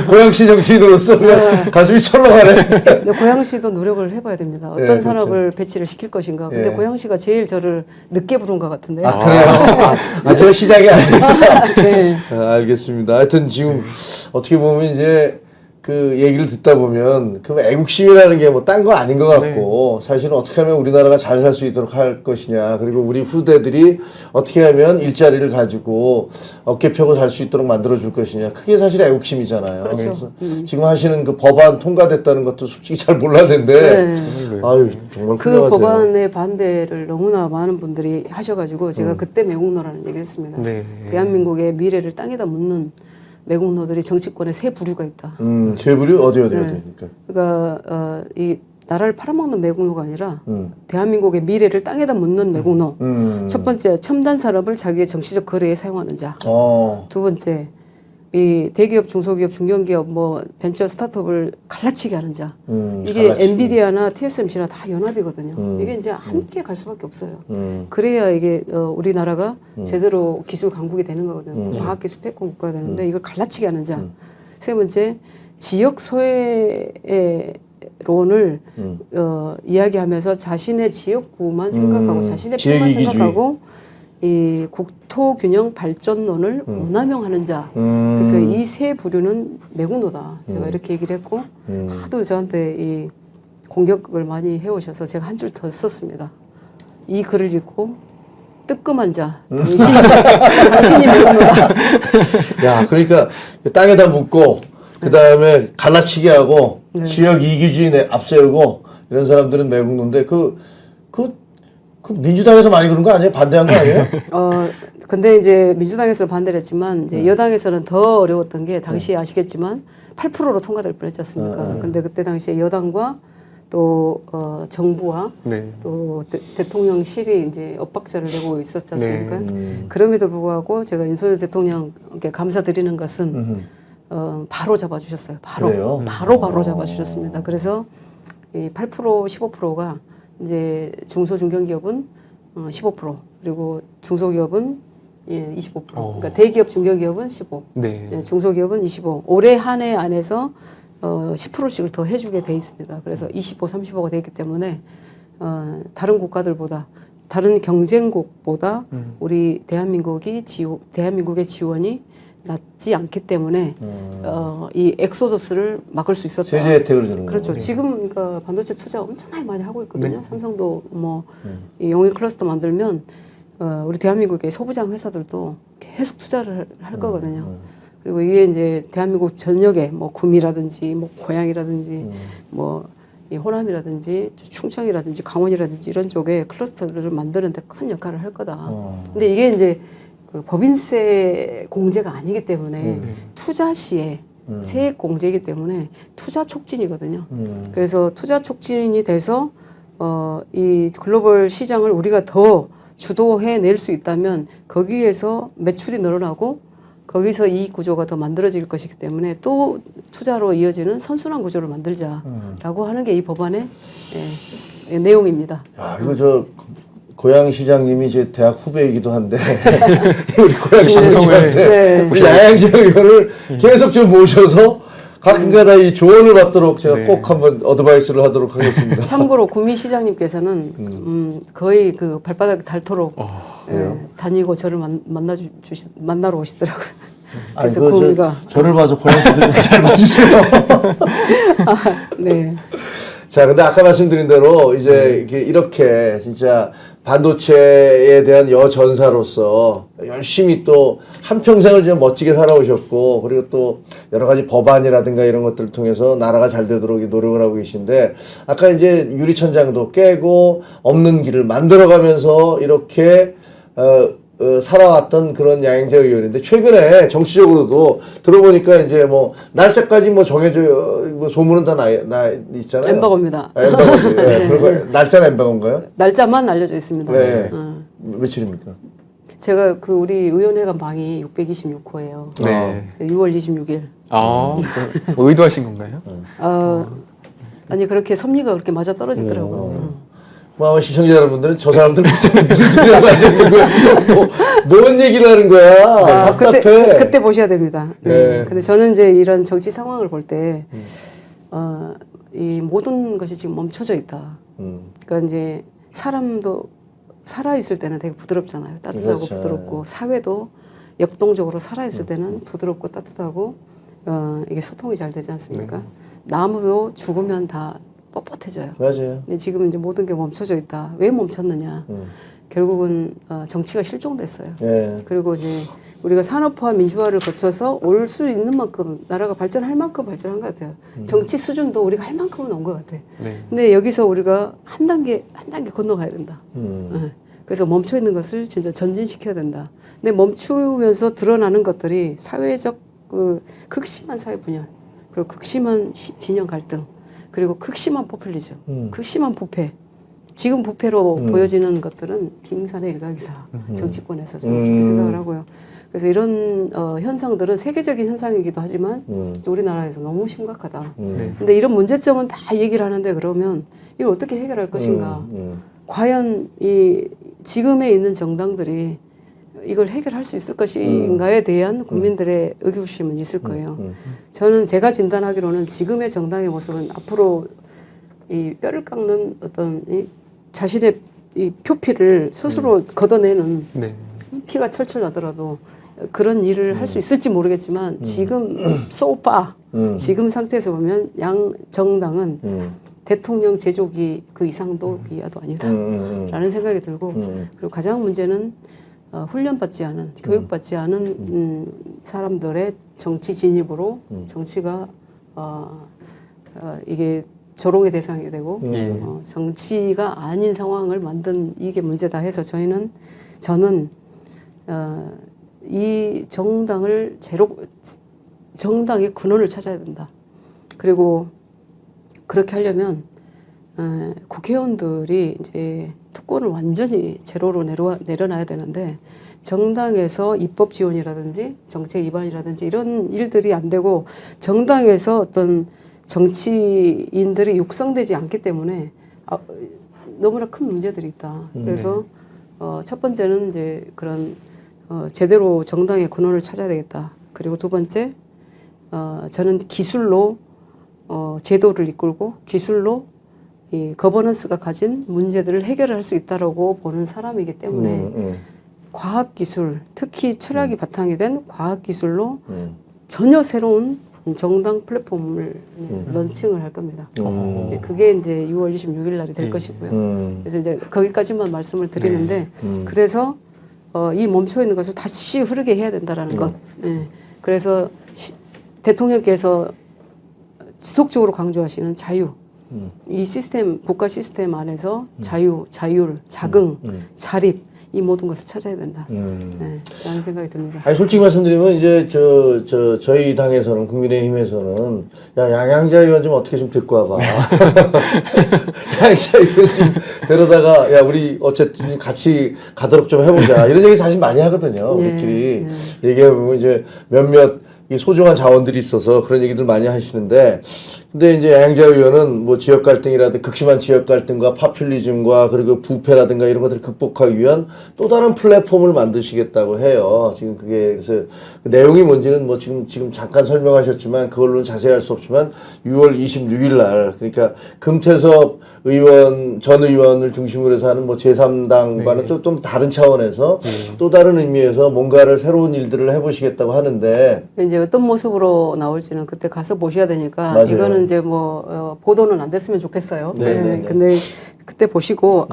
고양시 정치인으로서 그냥 가슴이 철렁하네. 근데 고양시도 노력을 해봐야 됩니다. 어떤 그렇죠. 산업을 배치를 시킬 것인가. 근데 고양시가 제일 저를 늦게 부른 것 같은데. 그래요? 저 시작이 아닙니다. 네. 알겠습니다. 하여튼 지금 어떻게 보면 이제 그 얘기를 듣다 보면 그 애국심이라는 게 뭐 딴 거 아닌 것 같고 사실은 어떻게 하면 우리나라가 잘 살 수 있도록 할 것이냐 그리고 우리 후대들이 어떻게 하면 일자리를 가지고 어깨 펴고 살 수 있도록 만들어 줄 것이냐 그게 사실 애국심이잖아요. 그렇죠. 그래서 지금 하시는 그 법안 통과됐다는 것도 솔직히 잘 몰랐는데 네. 아유 정말 그 훌륭하세요. 법안의 반대를 너무나 많은 분들이 하셔가지고 제가 그때 매국노라는 얘기를 했습니다. 네. 대한민국의 미래를 땅에다 묻는 매국노들이 정치권에 세 부류가 있다. 세 부류 어디 네. 그러니까. 그러니까 이 나라를 팔아먹는 매국노가 아니라 대한민국의 미래를 땅에다 묻는 매국노. 첫 번째 첨단 산업을 자기의 정치적 거래에 사용하는 자. 두 번째 이 대기업, 중소기업, 중견기업, 뭐 벤처 스타트업을 갈라치게 하는 자. 이게 갈라치기. 엔비디아나 TSMC나 다 연합이거든요. 이게 이제 함께 갈 수밖에 없어요. 그래야 이게 우리나라가 제대로 기술 강국이 되는 거거든요. 과학기술 패권 국가가 되는데 이걸 갈라치게 하는 자. 세 번째 지역 소외에 이해론을 이야기하면서 자신의 지역구만 생각하고 자신의 편만 지역이기주의. 생각하고 이 국토균형 발전론을 오남용하는 자. 그래서 이 세 부류는 매국노다. 제가 이렇게 얘기를 했고 하도 저한테 이 공격을 많이 해오셔서 제가 한 줄 더 썼습니다. 이 글을 읽고 뜨끔한 자. 당신이 매국노다. 야, 그러니까 땅에다 묻고 그 다음에 갈라치기 하고 지역 이기주의 앞세우고 이런 사람들은 매국노인데 그 민주당에서 많이 그런 거 아니에요? 반대한 거 아니에요? 근데 이제 민주당에서는 반대를 했지만 이제 여당에서는 더 어려웠던 게 당시 아시겠지만 8%로 통과될 뻔했지 않습니까? 근데 그때 당시에 여당과 또 정부와 네. 또 대통령실이 이제 엇박자를 내고 있었지 않습니까? 네. 그럼에도 불구하고 제가 윤석열 대통령께 감사드리는 것은 바로 잡아주셨어요. 그래요? 바로 잡아주셨습니다. 그래서 이 8% 15%가 이제 중소중견기업은 15% 그리고 중소기업은 25%. 그러니까 대기업 중견기업은 15. 네. 중소기업은 25. 올해 한 해 안에서 10%씩을 더 해주게 돼 있습니다. 그래서 25, 35가 돼 있기 때문에 다른 국가들보다 다른 경쟁국보다 우리 대한민국의 지원이 낮지 않기 때문에 이 엑소더스를 막을 수 있었다. 세제 혜택을 주는 그렇죠. 거. 지금 그러니까 반도체 투자 엄청나게 많이 하고 있거든요. 삼성도 이 영역 클러스터 만들면 우리 대한민국의 소부장 회사들도 계속 투자를 할 거거든요. 그리고 이게 이제 대한민국 전역에 뭐 구미라든지 뭐 고양이라든지 뭐 이 호남이라든지 충청이라든지 강원이라든지 이런 쪽에 클러스터를 만드는데 큰 역할을 할 거다. 근데 이게 이제 그 법인세 공제가 아니기 때문에 투자 시에 세액 공제이기 때문에 투자 촉진이거든요. 그래서 투자 촉진이 돼서 이 글로벌 시장을 우리가 더 주도해 낼 수 있다면 거기에서 매출이 늘어나고 거기서 이익 구조가 더 만들어질 것이기 때문에 또 투자로 이어지는 선순환 구조를 만들자라고 하는 게 이 법안의 내용입니다. 야, 이거 저 고양시장님이 제 대학 후배이기도 한데 우리 고양시장님한테 네. 우리 양양지역 의원을 계속 좀 모셔서 가끔가다 이 조언을 받도록 제가 네. 꼭 한번 어드바이스를 하도록 하겠습니다. 참고로 구미 시장님께서는 거의 그 발바닥 닳도록 다니고 저를 만나러 오시더라고요. 아니, 그래서 구미가 저를 봐서 고양시들 잘 봐주세요. 네. 자, 근데 아까 말씀드린 대로 이제 이렇게 진짜 반도체에 대한 여전사로서 열심히 또 한평생을 좀 멋지게 살아오셨고, 그리고 또 여러 가지 법안이라든가 이런 것들을 통해서 나라가 잘 되도록 노력을 하고 계신데, 아까 이제 유리천장도 깨고 없는 길을 만들어가면서 이렇게 살아왔던 그런 양양자 의원인데, 최근에 정치적으로도 들어보니까 이제 뭐 날짜까지 뭐 정해져 뭐 소문은 다 나 있잖아요. 엠바고입니다. 엠바고지. 네. 그리고 날짜는 엠바고인가요? 날짜만 알려져 있습니다. 네. 며칠입니까? 제가 그 우리 의원회관 방이 626호예요. 네. 6월 26일. 뭐 의도하신 건가요? 아니 그렇게 섭리가 그렇게 맞아 떨어지더라고요. 뭐 아마 시청자 여러분들은 저 사람들 무슨 소리 하고 앉아있는 거야? 뭔 얘기를 하는 거야? 답답해. 그때 보셔야 됩니다. 네. 근데 저는 이제 이런 정치 상황을 볼 때, 이 모든 것이 지금 멈춰져 있다. 그러니까 이제 사람도 살아있을 때는 되게 부드럽잖아요. 따뜻하고 그렇죠. 부드럽고, 사회도 역동적으로 살아있을 때는 부드럽고 따뜻하고, 이게 소통이 잘 되지 않습니까? 나무도 죽으면 다 뻣뻣해져요. 맞아요. 근데 지금 이제 모든 게 멈춰져 있다. 왜 멈췄느냐? 결국은 정치가 실종됐어요. 예. 그리고 이제 우리가 산업화, 민주화를 거쳐서 올 수 있는 만큼 나라가 발전할 만큼 발전한 것 같아요. 정치 수준도 우리가 할 만큼은 온 것 같아요. 네. 근데 여기서 우리가 한 단계 건너가야 된다. 예. 그래서 멈춰 있는 것을 진짜 전진시켜야 된다. 근데 멈추면서 드러나는 것들이 사회적 그 극심한 사회 분열, 그리고 극심한 진영 갈등, 그리고 극심한 포퓰리즘, 극심한 부패. 지금 부패로 보여지는 것들은 빙산의 일각이다. 정치권에서 저는 그렇게 생각을 하고요. 그래서 이런 현상들은 세계적인 현상이기도 하지만 우리나라에서 너무 심각하다. 근데 이런 문제점은 다 얘기를 하는데 그러면 이걸 어떻게 해결할 것인가? 과연 이 지금에 있는 정당들이 이걸 해결할 수 있을 것인가에 대한 국민들의 의구심은 있을 거예요. 저는 제가 진단하기로는 지금의 정당의 모습은 앞으로 이 뼈를 깎는 어떤 이 자신의 이 표피를 스스로 걷어내는 네. 피가 철철 나더라도 그런 일을 할 수 있을지 모르겠지만 지금 소파 지금 상태에서 보면 양 정당은 대통령 제조기 그 이상도 이하도 아니다라는 생각이 들고 그리고 가장 문제는 훈련받지 않은 교육받지 않은 사람들의 정치 진입으로 정치가 이게 조롱의 대상이 되고 정치가 아닌 상황을 만든 이게 문제다 해서 저는 이 정당을 정당의 근원을 찾아야 된다. 그리고 그렇게 하려면 국회의원들이 이제 특권을 완전히 제로로 내려놔야 되는데 정당에서 입법 지원이라든지 정책 위반이라든지 이런 일들이 안 되고 정당에서 어떤 정치인들이 육성되지 않기 때문에 너무나 큰 문제들이 있다. 그래서 첫 번째는 이제 그런 제대로 정당의 근원을 찾아야 되겠다. 그리고 두 번째 저는 기술로 제도를 이끌고 기술로 이 거버넌스가 가진 문제들을 해결할 수 있다라고 보는 사람이기 때문에 과학기술, 특히 철학이 바탕이 된 과학기술로 전혀 새로운 정당 플랫폼을 런칭을 할 겁니다. 그게 이제 6월 26일 날이 될 것이고요. 그래서 이제 거기까지만 말씀을 드리는데 그래서 이 멈춰 있는 것을 다시 흐르게 해야 된다라는 것. 그래서 대통령께서 지속적으로 강조하시는 자유. 이 시스템, 국가 시스템 안에서 자유, 자율, 자긍, 자립 이 모든 것을 찾아야 된다. 라는 생각이 듭니다. 아니, 솔직히 말씀드리면 이제 저희 당에서는 국민의힘에서는 야 양양자 의원 좀 어떻게 좀 데리고 와봐. 양양자 의원 좀 데려다가 야 우리 어쨌든 같이 가도록 좀 해보자. 이런 얘기 사실 많이 하거든요. 우리끼리 얘기해보면 이제 몇몇 이 소중한 자원들이 있어서 그런 얘기들 많이 하시는데, 근데 이제 양양자 의원은 뭐 지역 갈등이라든지 극심한 지역 갈등과 파퓰리즘과 그리고 부패라든가 이런 것들을 극복하기 위한 또 다른 플랫폼을 만드시겠다고 해요. 지금 그게 그래서 그 내용이 뭔지는 뭐 지금 잠깐 설명하셨지만 그걸로는 자세히 할 수 없지만 6월 26일 날 그러니까 금태섭 의원 전 의원을 중심으로 해서 하는 뭐 제3당과는 좀 다른 차원에서 또 다른 의미에서 뭔가를 새로운 일들을 해보시겠다고 하는데 이제 어떤 모습으로 나올지는 그때 가서 보셔야 되니까 맞아요. 이거는 이제 뭐 보도는 안 됐으면 좋겠어요. 네. 근데 그때 보시고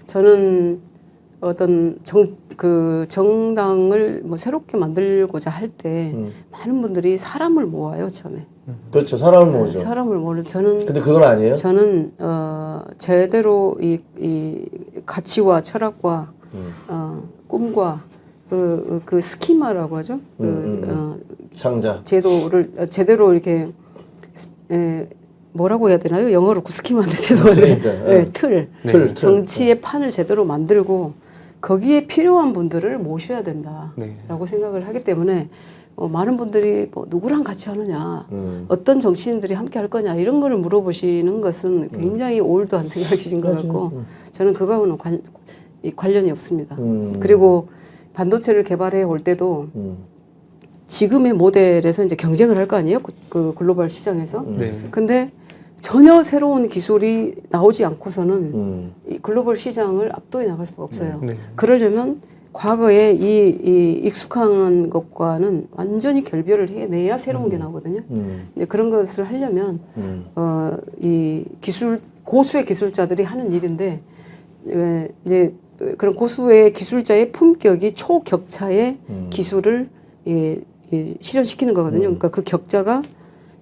저는 어떤 정당을 뭐 새롭게 만들고자 할 때 많은 분들이 사람을 모아요 처음에. 그렇죠. 사람을 모으죠. 사람을 모으는 저는 근데 그건 아니에요? 저는 제대로 이 가치와 철학과 꿈과 그 스키마라고 하죠. 상자. 제도를 제대로 이렇게 뭐라고 해야 되나요? 영어로 스키마인데 죄송한데 그러니까, 틀. 정치의 판을 제대로 만들고 거기에 필요한 분들을 모셔야 된다라고 생각을 하기 때문에 많은 분들이 뭐 누구랑 같이 하느냐, 어떤 정치인들이 함께 할 거냐 이런 거를 물어보시는 것은 굉장히 올드한 생각이신 것 같고 저는 그거하고는 관련이 없습니다. 그리고 반도체를 개발해 올 때도 지금의 모델에서 이제 경쟁을 할 거 아니에요? 그 글로벌 시장에서. 근데 전혀 새로운 기술이 나오지 않고서는 이 글로벌 시장을 압도해 나갈 수가 없어요. 그러려면 과거에 이 익숙한 것과는 완전히 결별을 해내야 새로운 게 나오거든요. 근데 그런 것을 하려면 이 고수의 기술자들이 하는 일인데 이제 그런 고수의 기술자의 품격이 초격차의 기술을 실현시키는 거거든요. 그러니까 그 격자가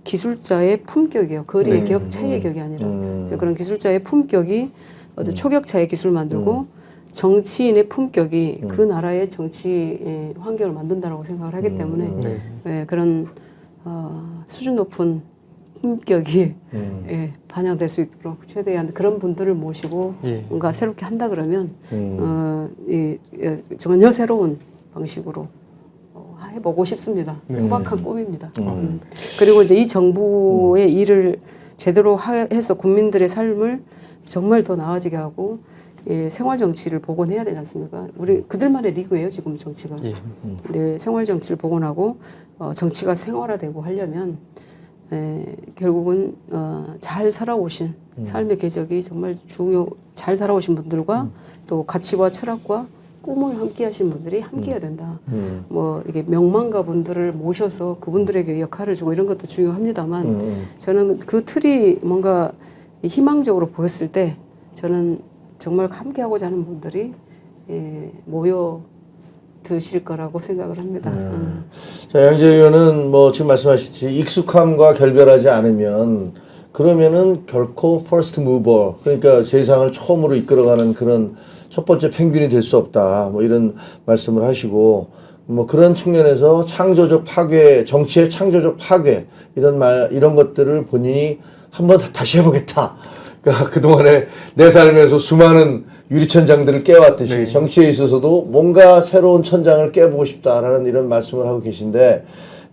기술자의 품격이에요. 거리의 격, 차이의 격이 아니라. 그래서 그런 기술자의 품격이 어떤 초격차의 기술을 만들고 정치인의 품격이 그 나라의 정치 환경을 만든다라고 생각을 하기 때문에 그런 수준 높은 품격이 반영될 수 있도록 최대한 그런 분들을 모시고 뭔가 새롭게 한다 그러면 전혀 새로운 방식으로 해보고 싶습니다. 소박한 꿈입니다. 그리고 이제 이 정부의 일을 제대로 해서 국민들의 삶을 정말 더 나아지게 하고 생활 정치를 복원해야 되지 않습니까? 우리 그들만의 리그예요 지금 정치가. 근데 생활 정치를 복원하고 정치가 생활화되고 하려면 결국은 잘 살아오신 삶의 궤적이 정말 잘 살아오신 분들과 또 가치와 철학과 꿈을 함께하신 분들이 함께해야 된다. 뭐 이게 명망가 분들을 모셔서 그분들에게 역할을 주고 이런 것도 중요합니다만 저는 그 틀이 뭔가 희망적으로 보였을 때 저는 정말 함께하고자 하는 분들이 모여 드실 거라고 생각을 합니다. 자, 양재 의원은 뭐 지금 말씀하셨듯이 익숙함과 결별하지 않으면 그러면은 결코 퍼스트 무버, 그러니까 세상을 처음으로 이끌어가는 그런 첫 번째 펭귄이 될 수 없다. 뭐 이런 말씀을 하시고, 뭐 그런 측면에서 창조적 파괴, 정치의 창조적 파괴, 이런 것들을 본인이 한번 다시 해보겠다. 그러니까 그동안에 내 삶에서 수많은 유리천장들을 깨왔듯이 네. 정치에 있어서도 뭔가 새로운 천장을 깨보고 싶다라는 이런 말씀을 하고 계신데,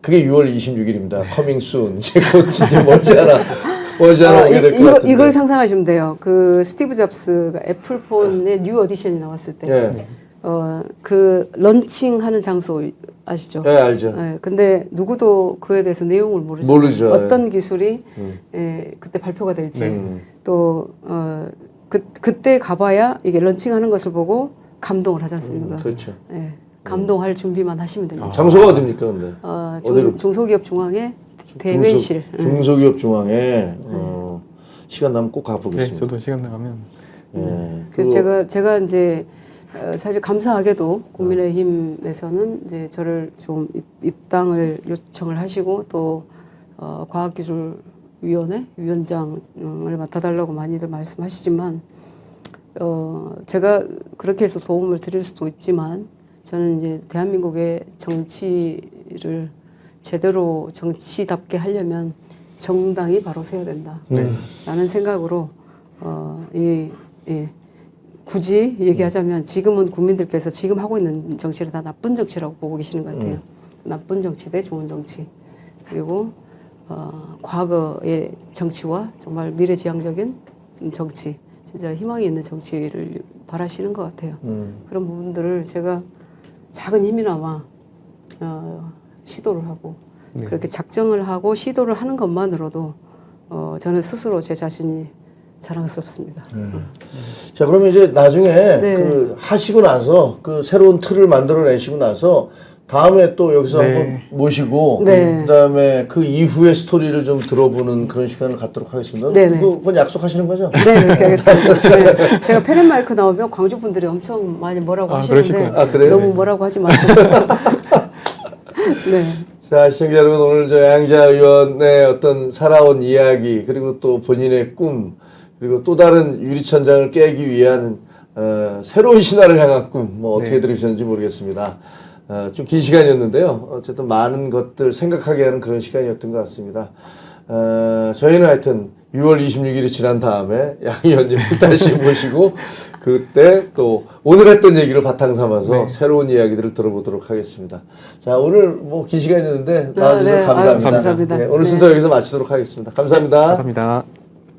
그게 6월 26일입니다. Coming soon. 이제 곧 이제 머지않아 오게 될 것 같은데. 이걸 상상하시면 돼요. 그 스티브 잡스가 애플폰의 뉴 어디션이 나왔을 때, 네. 그 런칭하는 장소 아시죠? 네, 알죠. 근데 누구도 그에 대해서 내용을 모르죠. 모르죠. 어떤 기술이 그때 발표가 될지 또 그때 가봐야 이게 런칭하는 것을 보고 감동을 하지 않습니까? 그렇죠. 감동할 준비만 하시면 됩니다. 장소가 어딥니까, 근데? 중소기업 중앙의 대회실. 중소기업 중앙에 시간 나면 꼭 네, 가보겠습니다. 저도 시간 나가면. 그래서 제가 이제 사실 감사하게도 국민의힘에서는 이제 저를 좀 입당을 요청을 하시고 또 과학기술위원회 위원장을 맡아달라고 많이들 말씀하시지만 제가 그렇게 해서 도움을 드릴 수도 있지만 저는 이제 대한민국의 정치를 제대로 정치답게 하려면 정당이 바로 서야 된다. 라는 생각으로 굳이 얘기하자면 지금은 국민들께서 지금 하고 있는 정치를 다 나쁜 정치라고 보고 계시는 것 같아요. 나쁜 정치 대 좋은 정치. 그리고 과거의 정치와 정말 미래지향적인 정치, 진짜 희망이 있는 정치를 바라시는 것 같아요. 그런 부분들을 제가 작은 힘이나마 시도를 하고 그렇게 작정을 하고 시도를 하는 것만으로도 저는 스스로 제 자신이 자랑스럽습니다. 자, 그러면 이제 나중에 그 하시고 나서 그 새로운 틀을 만들어내시고 나서 다음에 또 여기서 한번 모시고 그다음에 그 이후의 스토리를 좀 들어보는 그런 시간을 갖도록 하겠습니다. 그건 약속하시는 거죠? 네, 그렇게 하겠습니다. 제가 페렌마이크 나오면 광주 분들이 엄청 많이 뭐라고 하시는데 너무 뭐라고 하지 마시고. 네. 자, 시청자 여러분, 오늘 저 양자 의원의 어떤 살아온 이야기, 그리고 또 본인의 꿈, 그리고 또 다른 유리천장을 깨기 위한 새로운 신화를 향한 꿈, 뭐 어떻게 들으셨는지 모르겠습니다. 좀 긴 시간이었는데요. 어쨌든 많은 것들 생각하게 하는 그런 시간이었던 것 같습니다. 저희는 하여튼 6월 26일이 지난 다음에 양 의원님을 다시 모시고 그때 또 오늘 했던 얘기를 바탕 삼아서 새로운 이야기들을 들어보도록 하겠습니다. 자, 오늘 뭐 긴 시간이었는데 나와주셔서 감사합니다. 감사합니다. 오늘 순서 여기서 마치도록 하겠습니다. 감사합니다. 감사합니다.